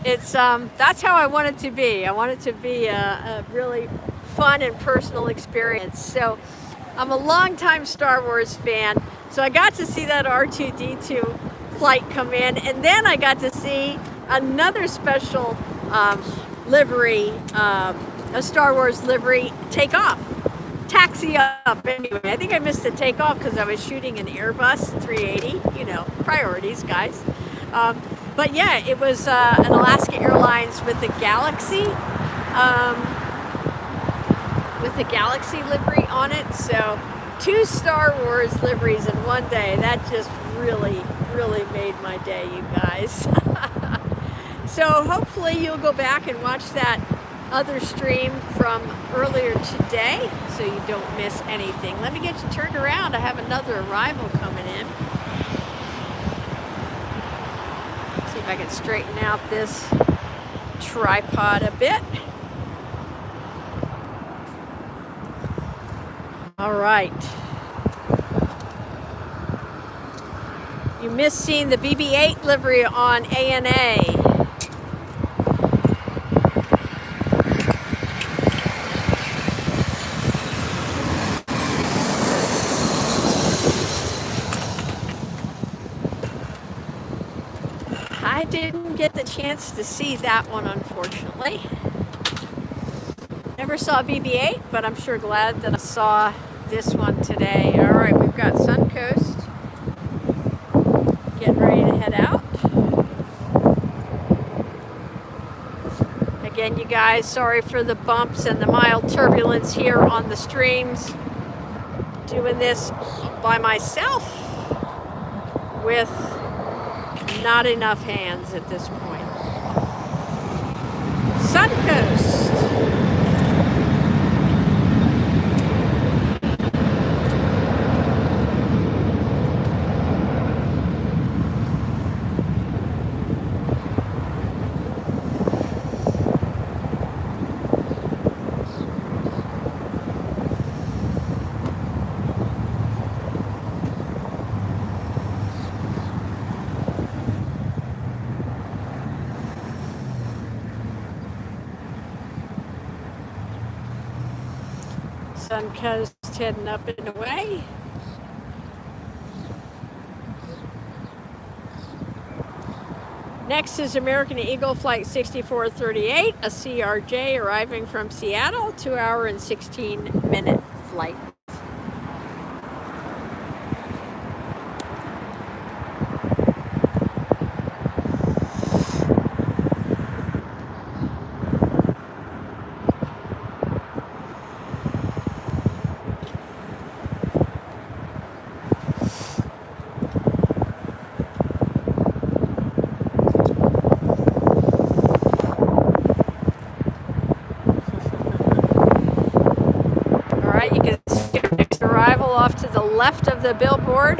That's how I want it to be. I want it to be a really fun and personal experience. So I'm a longtime Star Wars fan. So I got to see that R2-D2 flight come in, and then I got to see another special livery, a Star Wars livery, take off, taxi up. Anyway, I think I missed the takeoff because I was shooting an Airbus 380. You know, priorities, guys. But yeah, it was an Alaska Airlines with the Galaxy livery on it. So 2 Star Wars liveries in one day. That just really made my day, you guys. So hopefully you'll go back and watch that other stream from earlier today so you don't miss anything. Let me get you turned around. I have another arrival coming in. See if I can straighten out this tripod a bit. All right. You missed seeing the BB-8 livery on ANA. I didn't get the chance to see that one, unfortunately. Never saw BB-8, but I'm sure glad that I saw this one today. All right, we've got Suncoast getting ready to head out. Again, you guys, sorry for the bumps and the mild turbulence here on the streams. Doing this by myself with not enough hands at this point. Suncoast. Suncoast heading up and away. Next is American Eagle Flight 6438, a CRJ arriving from Seattle, 2 hour and 16-minute flight. Arrival off to the left of the billboard.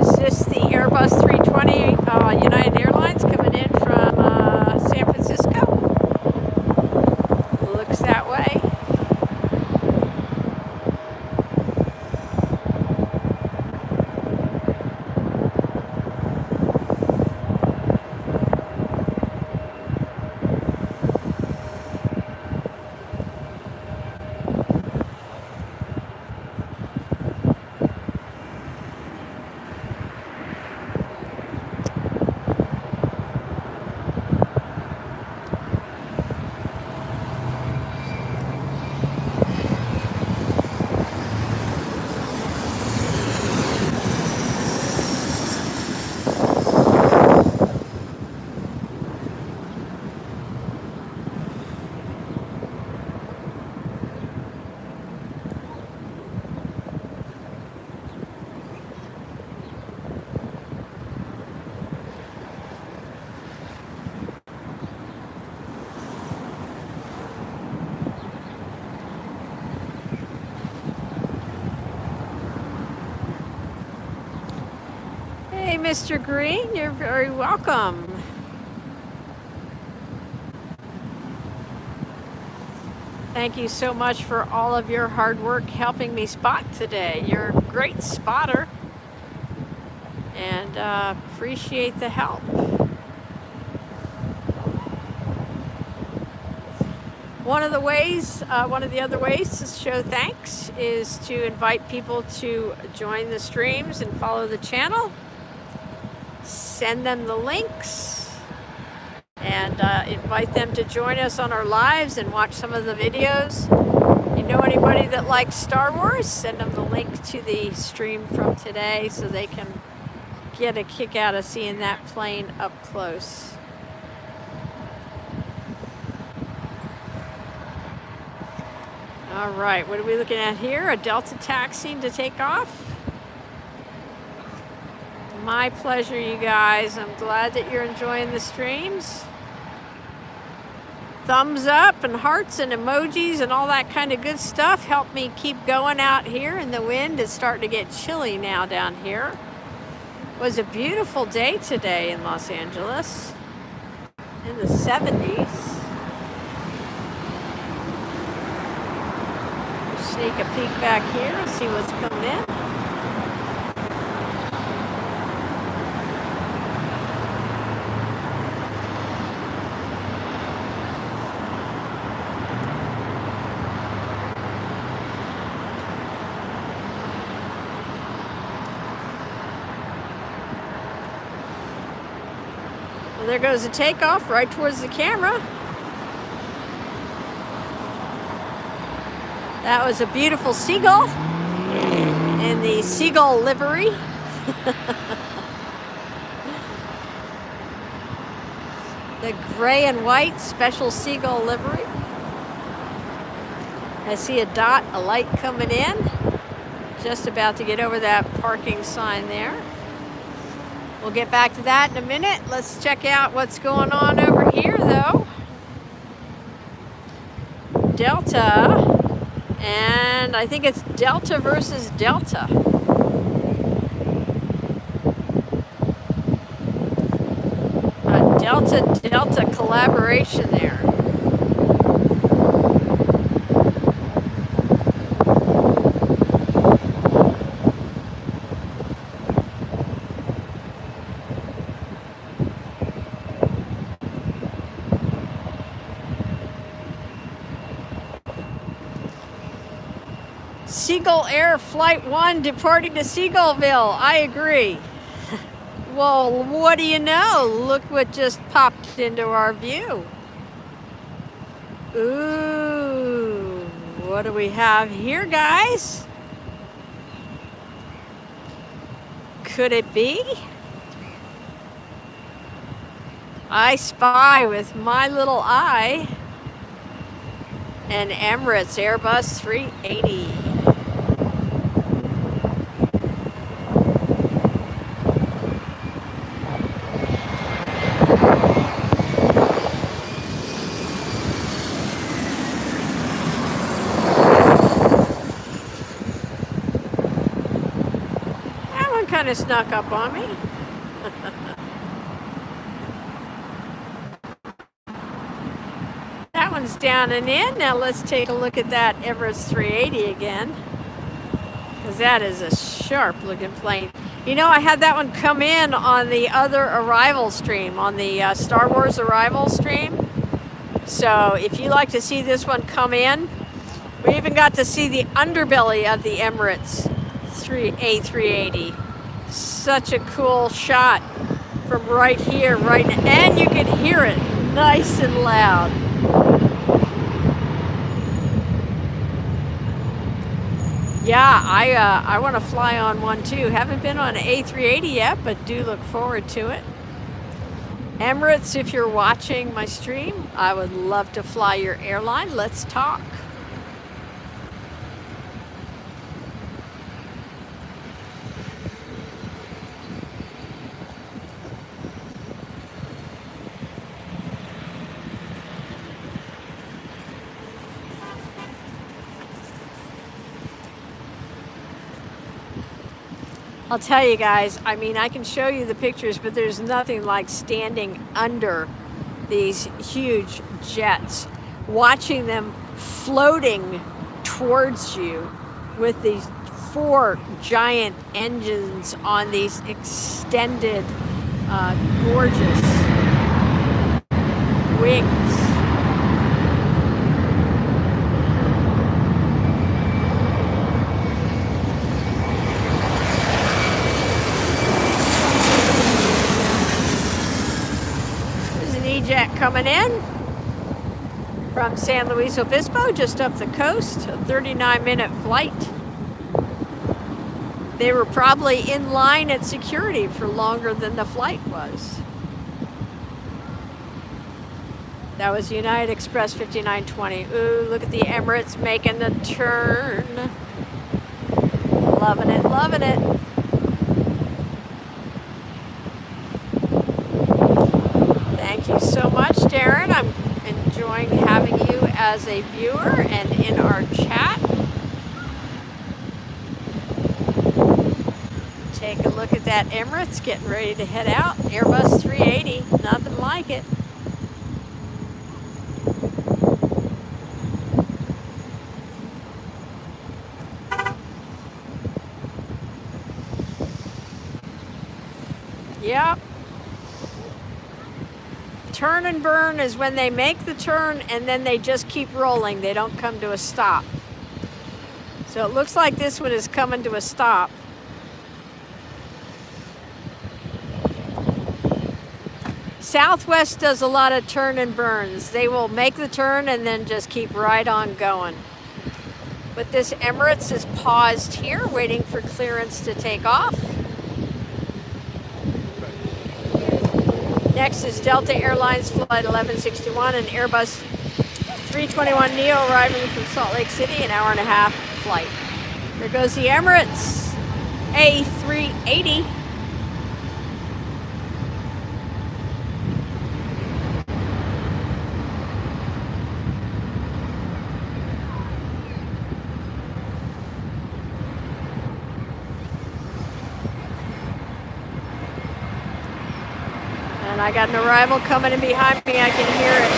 Is this the Airbus 320 United Airlines coming in from San Francisco? Looks that way. Hey, Mr. Green, you're very welcome. Thank you so much for all of your hard work helping me spot today. You're a great spotter, and appreciate the help. One of the other ways to show thanks is to invite people to join the streams and follow the channel. Send them the links and invite them to join us on our lives and watch some of the videos. You know anybody that likes Star Wars? Send them the link to the stream from today so they can get a kick out of seeing that plane up close. All right, what are we looking at here? A Delta taxiing to take off. My pleasure, you guys. I'm glad that you're enjoying the streams. Thumbs up and hearts and emojis and all that kind of good stuff help me keep going out here in the wind. It's starting to get chilly now down here. It was a beautiful day today in Los Angeles, in the 70s. Sneak a peek back here and see what's coming in. Well, there goes the takeoff right towards the camera. That was a beautiful seagull in the seagull livery. The gray and white special seagull livery. I see a dot, a light coming in. Just about to get over that parking sign there. We'll get back to that in a minute. Let's check out what's going on over here though. Delta. And I think it's Delta versus Delta. A Delta-Delta collaboration there. Eagle Air Flight 1 departing to Seagullville. I agree. Well, what do you know? Look what just popped into our view. Ooh, what do we have here, guys? Could it be? I spy with my little eye an Emirates Airbus 380. That one kind of snuck up on me. That one's down and in. Now let's take a look at that Emirates 380 again, because that is a sharp looking plane. You know, I had that one come in on the other arrival stream, on the Star Wars arrival stream. So if you like to see this one come in, we even got to see the underbelly of the Emirates A380. Such a cool shot from right here, right now. And you can hear it nice and loud. Yeah, I want to fly on one too. Haven't been on an A380 yet, but do look forward to it. Emirates, if you're watching my stream, I would love to fly your airline. Let's talk. I'll tell you guys, I mean, I can show you the pictures, but there's nothing like standing under these huge jets, watching them floating towards you with these 4 giant engines on these extended, gorgeous wings. Jet coming in from San Luis Obispo, just up the coast, a 39-minute flight. They were probably in line at security for longer than the flight was. That was United Express 5920. Ooh, look at the Emirates making the turn. Loving it, loving it. Thank you so much, Darren. I'm enjoying having you as a viewer and in our chat. Take a look at that Emirates getting ready to head out. Airbus 380, nothing like it. Yep. Turn and burn is when they make the turn and then they just keep rolling. They don't come to a stop. So it looks like this one is coming to a stop. Southwest does a lot of turn and burns. They will make the turn and then just keep right on going. But this Emirates is paused here, waiting for clearance to take off. Next is Delta Airlines Flight 1161, an Airbus 321neo arriving from Salt Lake City, an hour-and-a-half flight. There goes the Emirates A380. And I got an arrival coming in behind me. I can hear it.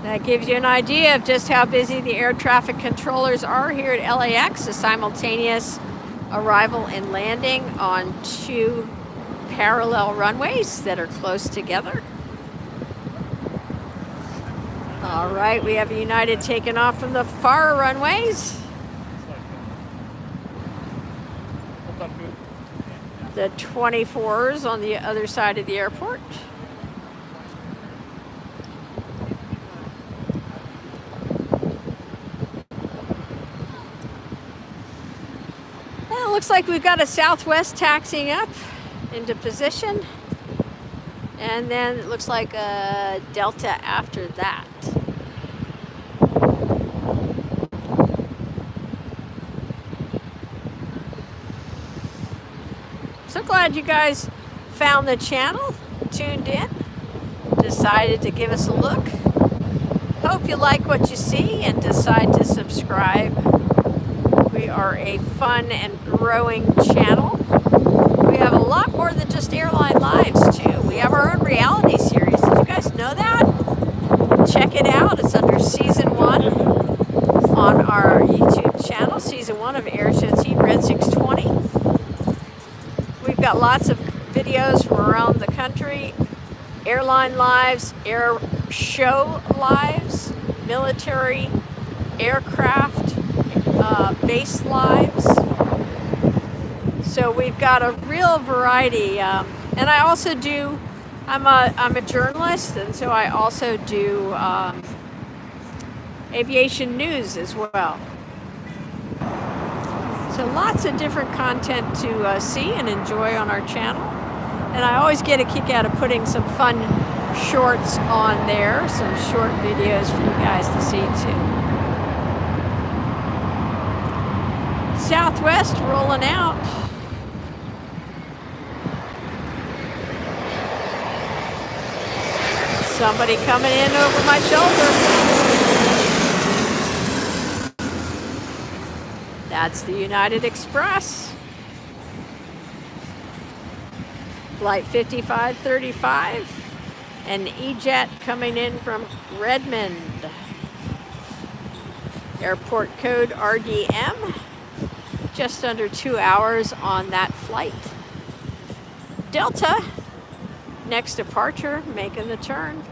That gives you an idea of just how busy the air traffic controllers are here at LAX. A simultaneous arrival and landing on 2 parallel runways that are close together. All right, we have United taking off from the far runways. The 24s on the other side of the airport. Well, it looks like we've got a Southwest taxiing up into position. And then it looks like a Delta after that. So glad you guys found the channel, tuned in, decided to give us a look. Hope you like what you see and decide to subscribe. We are a fun and growing channel. We have a lot more than just airline lives too. We have our own reality series. Did you guys know that? Check it out. It's under season 1 on our YouTube channel. Season 1 of Airshow Team Red 620. We've got lots of videos from around the country. Airline lives, air show lives, military, aircraft, base lives. So we've got a real variety, and I also do. I'm a journalist, and so I also do aviation news as well. So lots of different content to see and enjoy on our channel, and I always get a kick out of putting some fun shorts on there, some short videos for you guys to see too. Southwest rolling out. Somebody coming in over my shoulder. That's the United Express. Flight 5535. An E-Jet coming in from Redmond. Airport code RDM. Just under 2 hours on that flight. Delta, next departure, making the turn.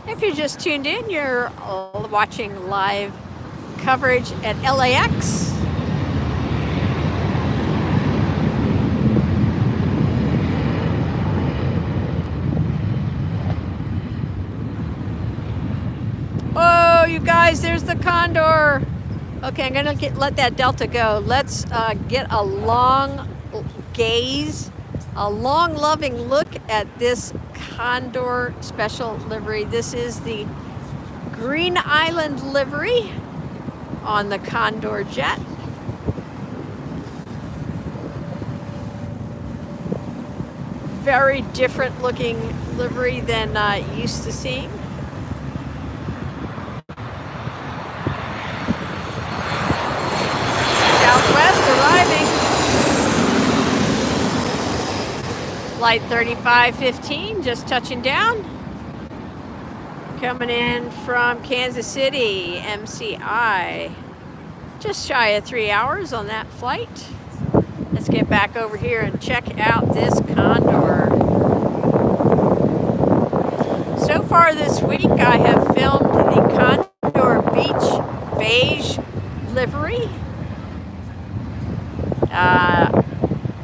If you just tuned in, you're watching live coverage at LAX. Oh, you guys, there's the Condor. Okay, I'm gonna let that Delta go. Let's get a long gaze, a long loving look at this Condor special livery. This is the Green Island livery on the Condor jet. Very different looking livery than used to seeing. Southwest arriving. Flight 3515 just touching down. Coming in from Kansas City, MCI. Just shy of 3 hours on that flight. Let's get back over here and check out this Condor. So far this week I have filmed the Condor Beach beige livery.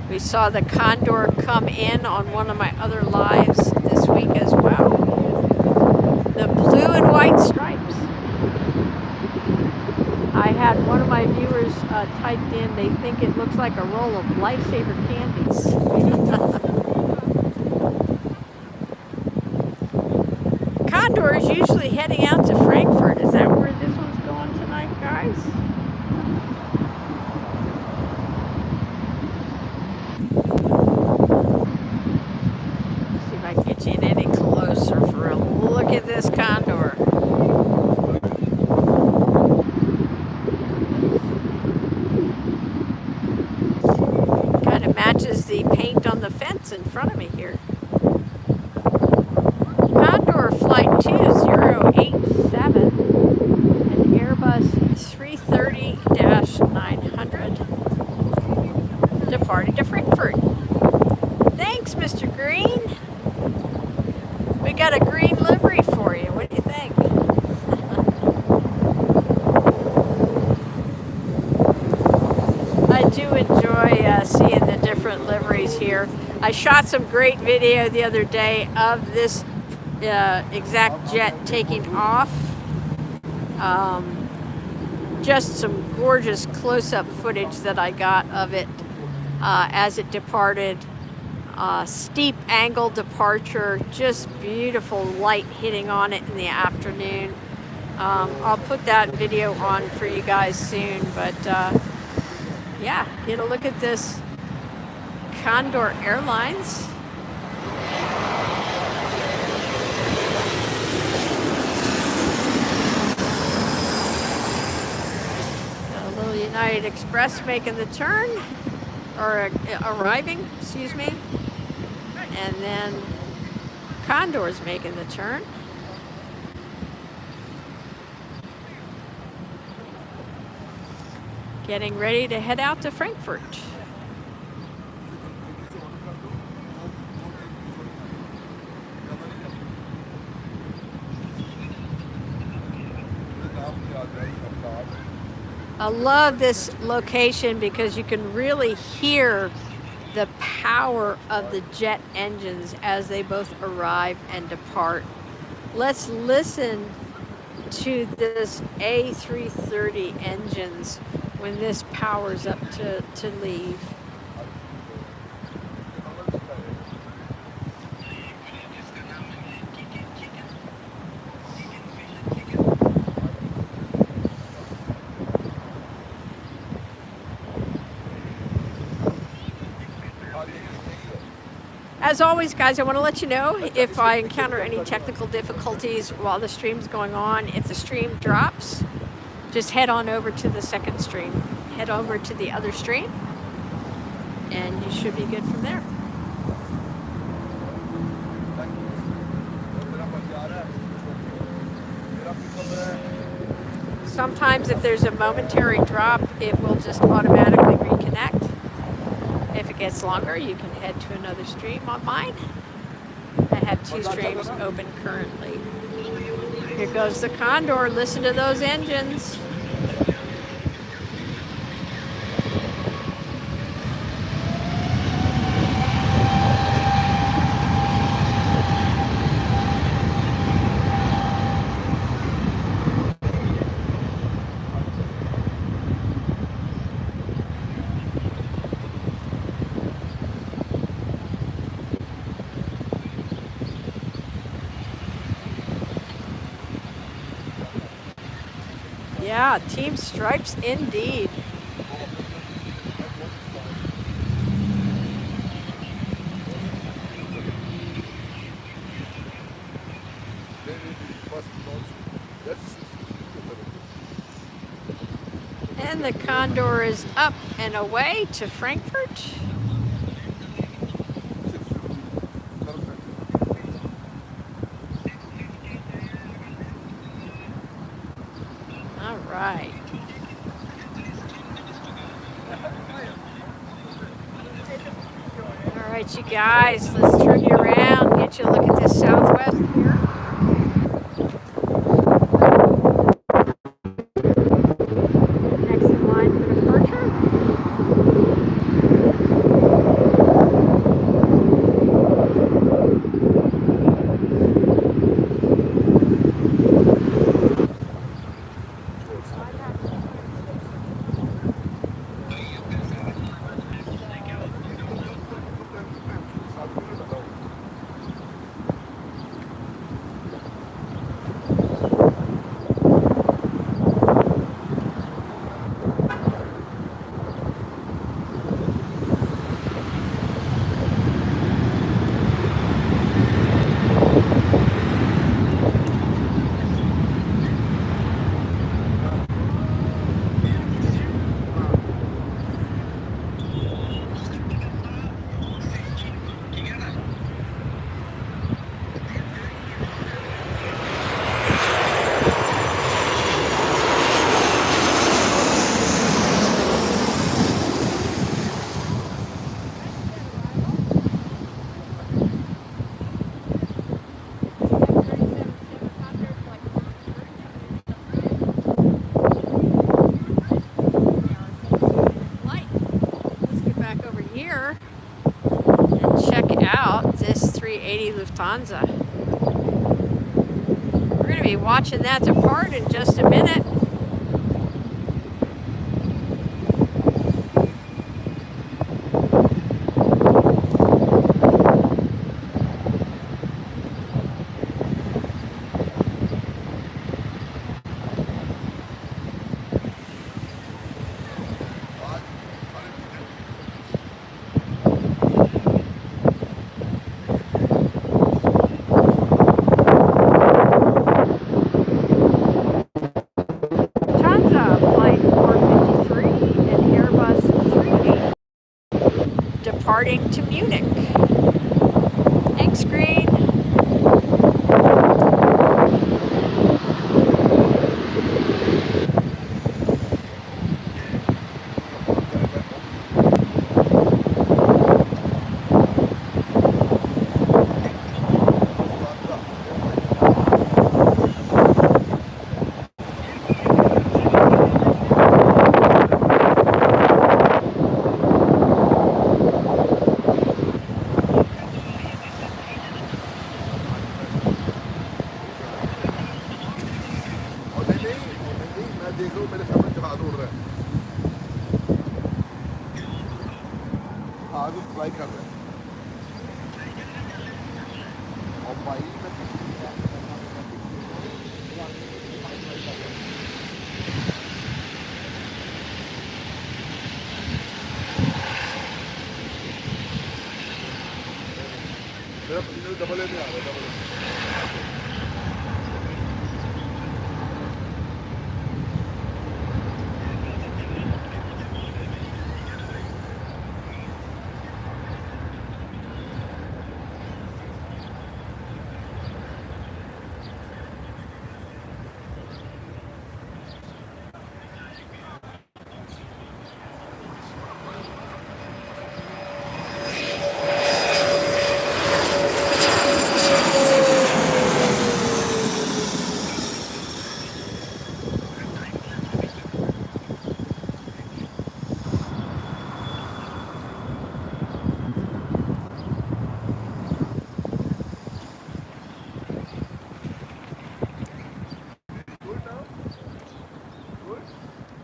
We saw the Condor come in on one of my other lives this week as well. The blue and white stripes. I had one of my viewers typed in, they think it looks like a roll of Lifesaver candies. Condor is usually heading out to Frankfurt. Is that where this one's going tonight, guys? See if I can get you in any closer for a look at this Condor. the paint on the fence in front of me here. Condor Flight 2087, an Airbus 330-900, departing to Frankfurt. Thanks, Mr. Green. We got a green livery for you. What do you think? I do enjoy seeing the different liveries here. I shot some great video the other day of this exact jet taking off. Just some gorgeous close-up footage that I got of it as it departed. Steep angle departure, just beautiful light hitting on it in the afternoon. I'll put that video on for you guys soon, but yeah, get a look at this Condor Airlines. Got a little United Express making the turn, or arriving, excuse me. And then Condor's making the turn. Getting ready to head out to Frankfurt. I love this location because you can really hear the power of the jet engines as they both arrive and depart. Let's listen to this A330 engines when this powers up to leave. As always, guys, I want to let you know if I encounter any technical difficulties while the stream's going on. If the stream drops, just head on over to the second stream. Head over to the other stream, and you should be good from there. Sometimes if there's a momentary drop, it will just automatically reconnect. If it gets longer, you can head to another stream on mine. I have 2 streams open currently. Here goes the Condor. Listen to those engines. Yeah, Team Stripes indeed. And the Condor is up and away to Frankfurt. All right. All right, you guys, let's turn you around, get you a look at this Southwest here. Next in line for departure. out this 380 Lufthansa. We're going to be watching that depart in just a minute. Departing to Munich. Thanks, Green.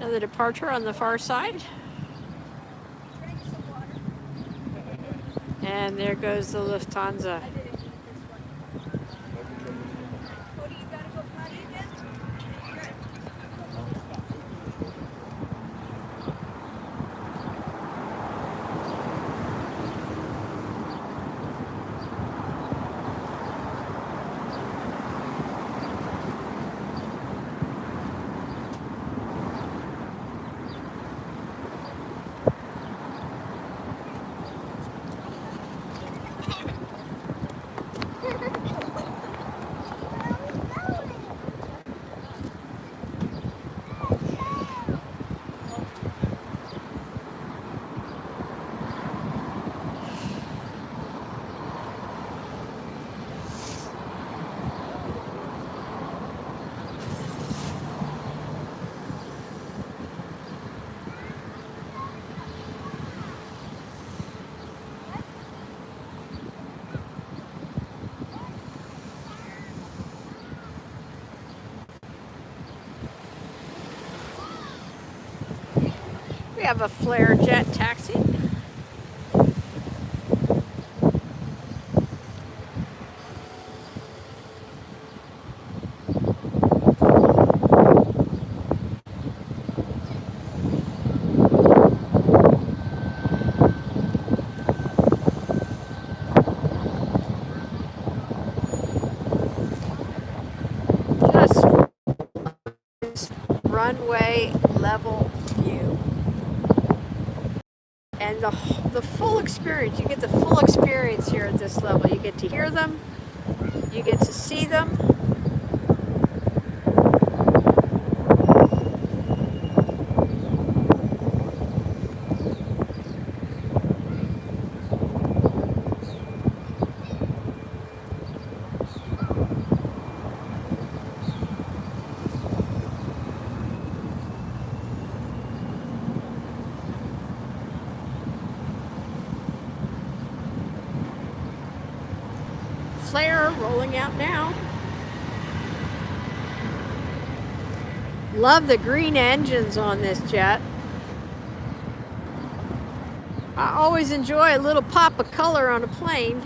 Another departure on the far side. And there goes the Lufthansa. We have a flare jet taxi. Just runway level view. And the full experience, you get the full experience here at this level. You get to hear them, you get to see them. flare rolling out now. Love the green engines on this jet. I always enjoy a little pop of color on a plane.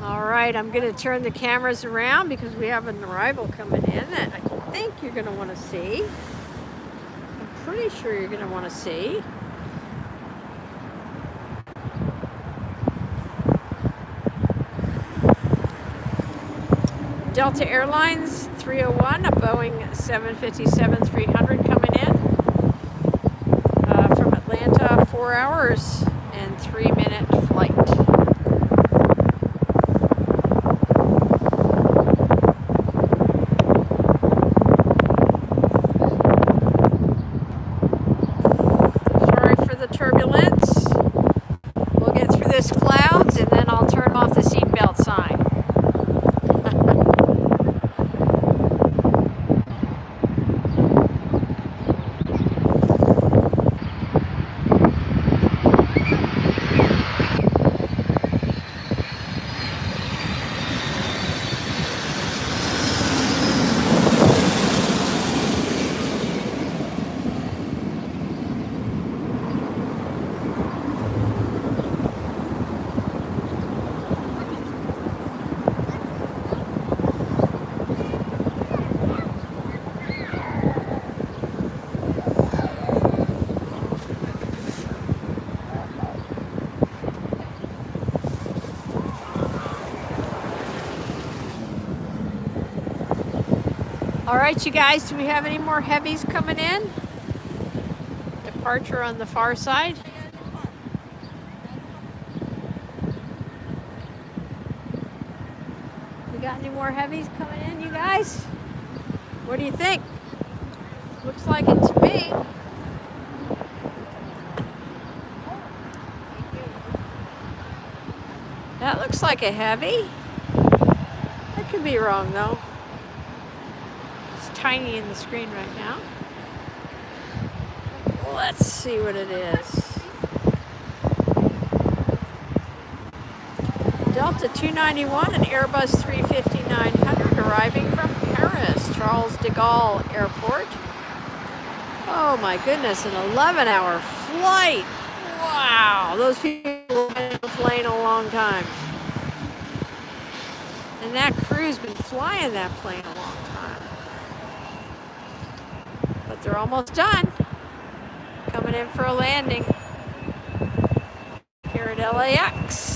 All right, I'm going to turn the cameras around because we have an arrival coming in that I think you're going to want to see. I'm pretty sure you're going to want to see. Delta Airlines 301, a Boeing 757-300 coming in from Atlanta, 4 hours and 3-minute flight. Turbulence. We'll get through this clouds and then I'll turn off the seatbelt sign. All right, you guys, do we have any more heavies coming in? Departure on the far side. We got any more heavies coming in, you guys? What do you think? Looks like it to me. That looks like a heavy. I could be wrong though. Tiny in the screen right now. Let's see what it is. Delta 291 and Airbus 350-900 arriving from Paris, Charles de Gaulle Airport. Oh my goodness, an 11-hour flight. Wow, those people have been on the plane a long time. And that crew's been flying that plane a long time. But they're almost done. Coming in for a landing here at LAX.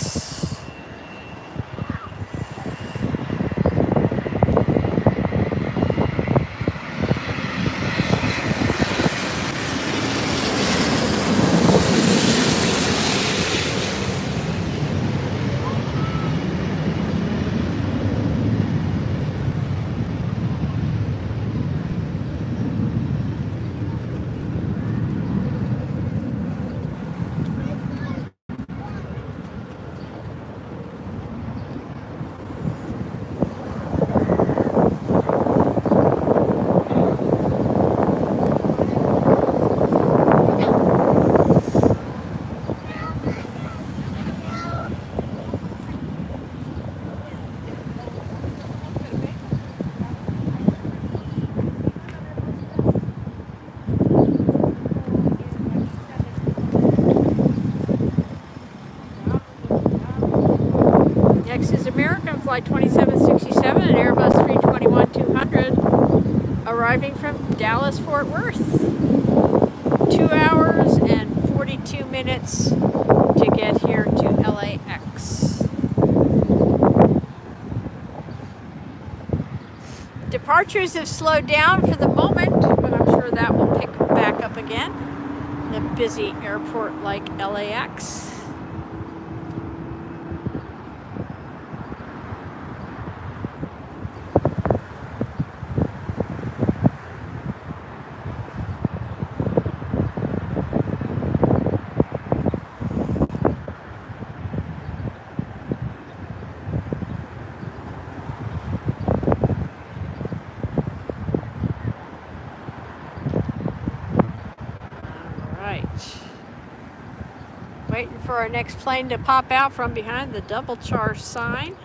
Next is American Flight 2767 and Airbus 321-200 arriving from Dallas, Fort Worth. 2 hours and 42 minutes to get here to LAX. Departures have slowed down for the moment, but I'm sure that will pick back up again. A busy airport like LAX. right. Waiting for our next plane to pop out from behind the double charge sign.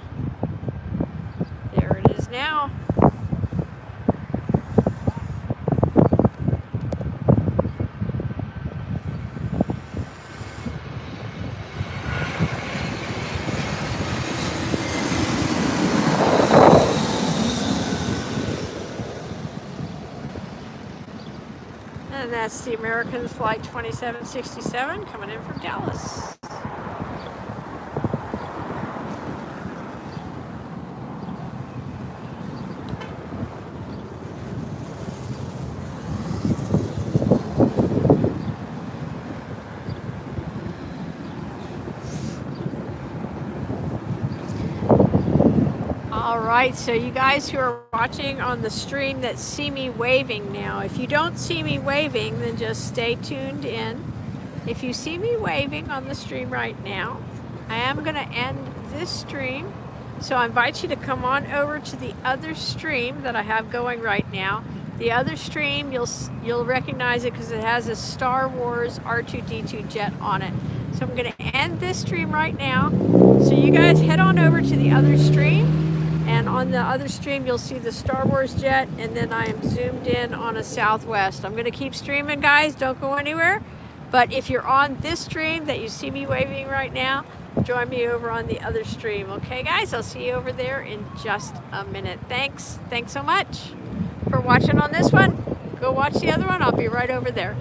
There it is now. And that's the American Flight 2767 coming in from Dallas. All right, so you guys who are watching on the stream that see me waving now, if you don't see me waving, then just stay tuned in. If you see me waving on the stream right now, I am going to end this stream. So I invite you to come on over to the other stream that I have going right now. The other stream, you'll recognize it because it has a Star Wars R2-D2 jet on it. So I'm going to end this stream right now. So you guys head on over to the other stream. And on the other stream, you'll see the Star Wars jet, and then I am zoomed in on a Southwest. I'm going to keep streaming, guys. Don't go anywhere. But if you're on this stream that you see me waving right now, join me over on the other stream. Okay, guys? I'll see you over there in just a minute. Thanks. Thanks so much for watching on this one. Go watch the other one. I'll be right over there.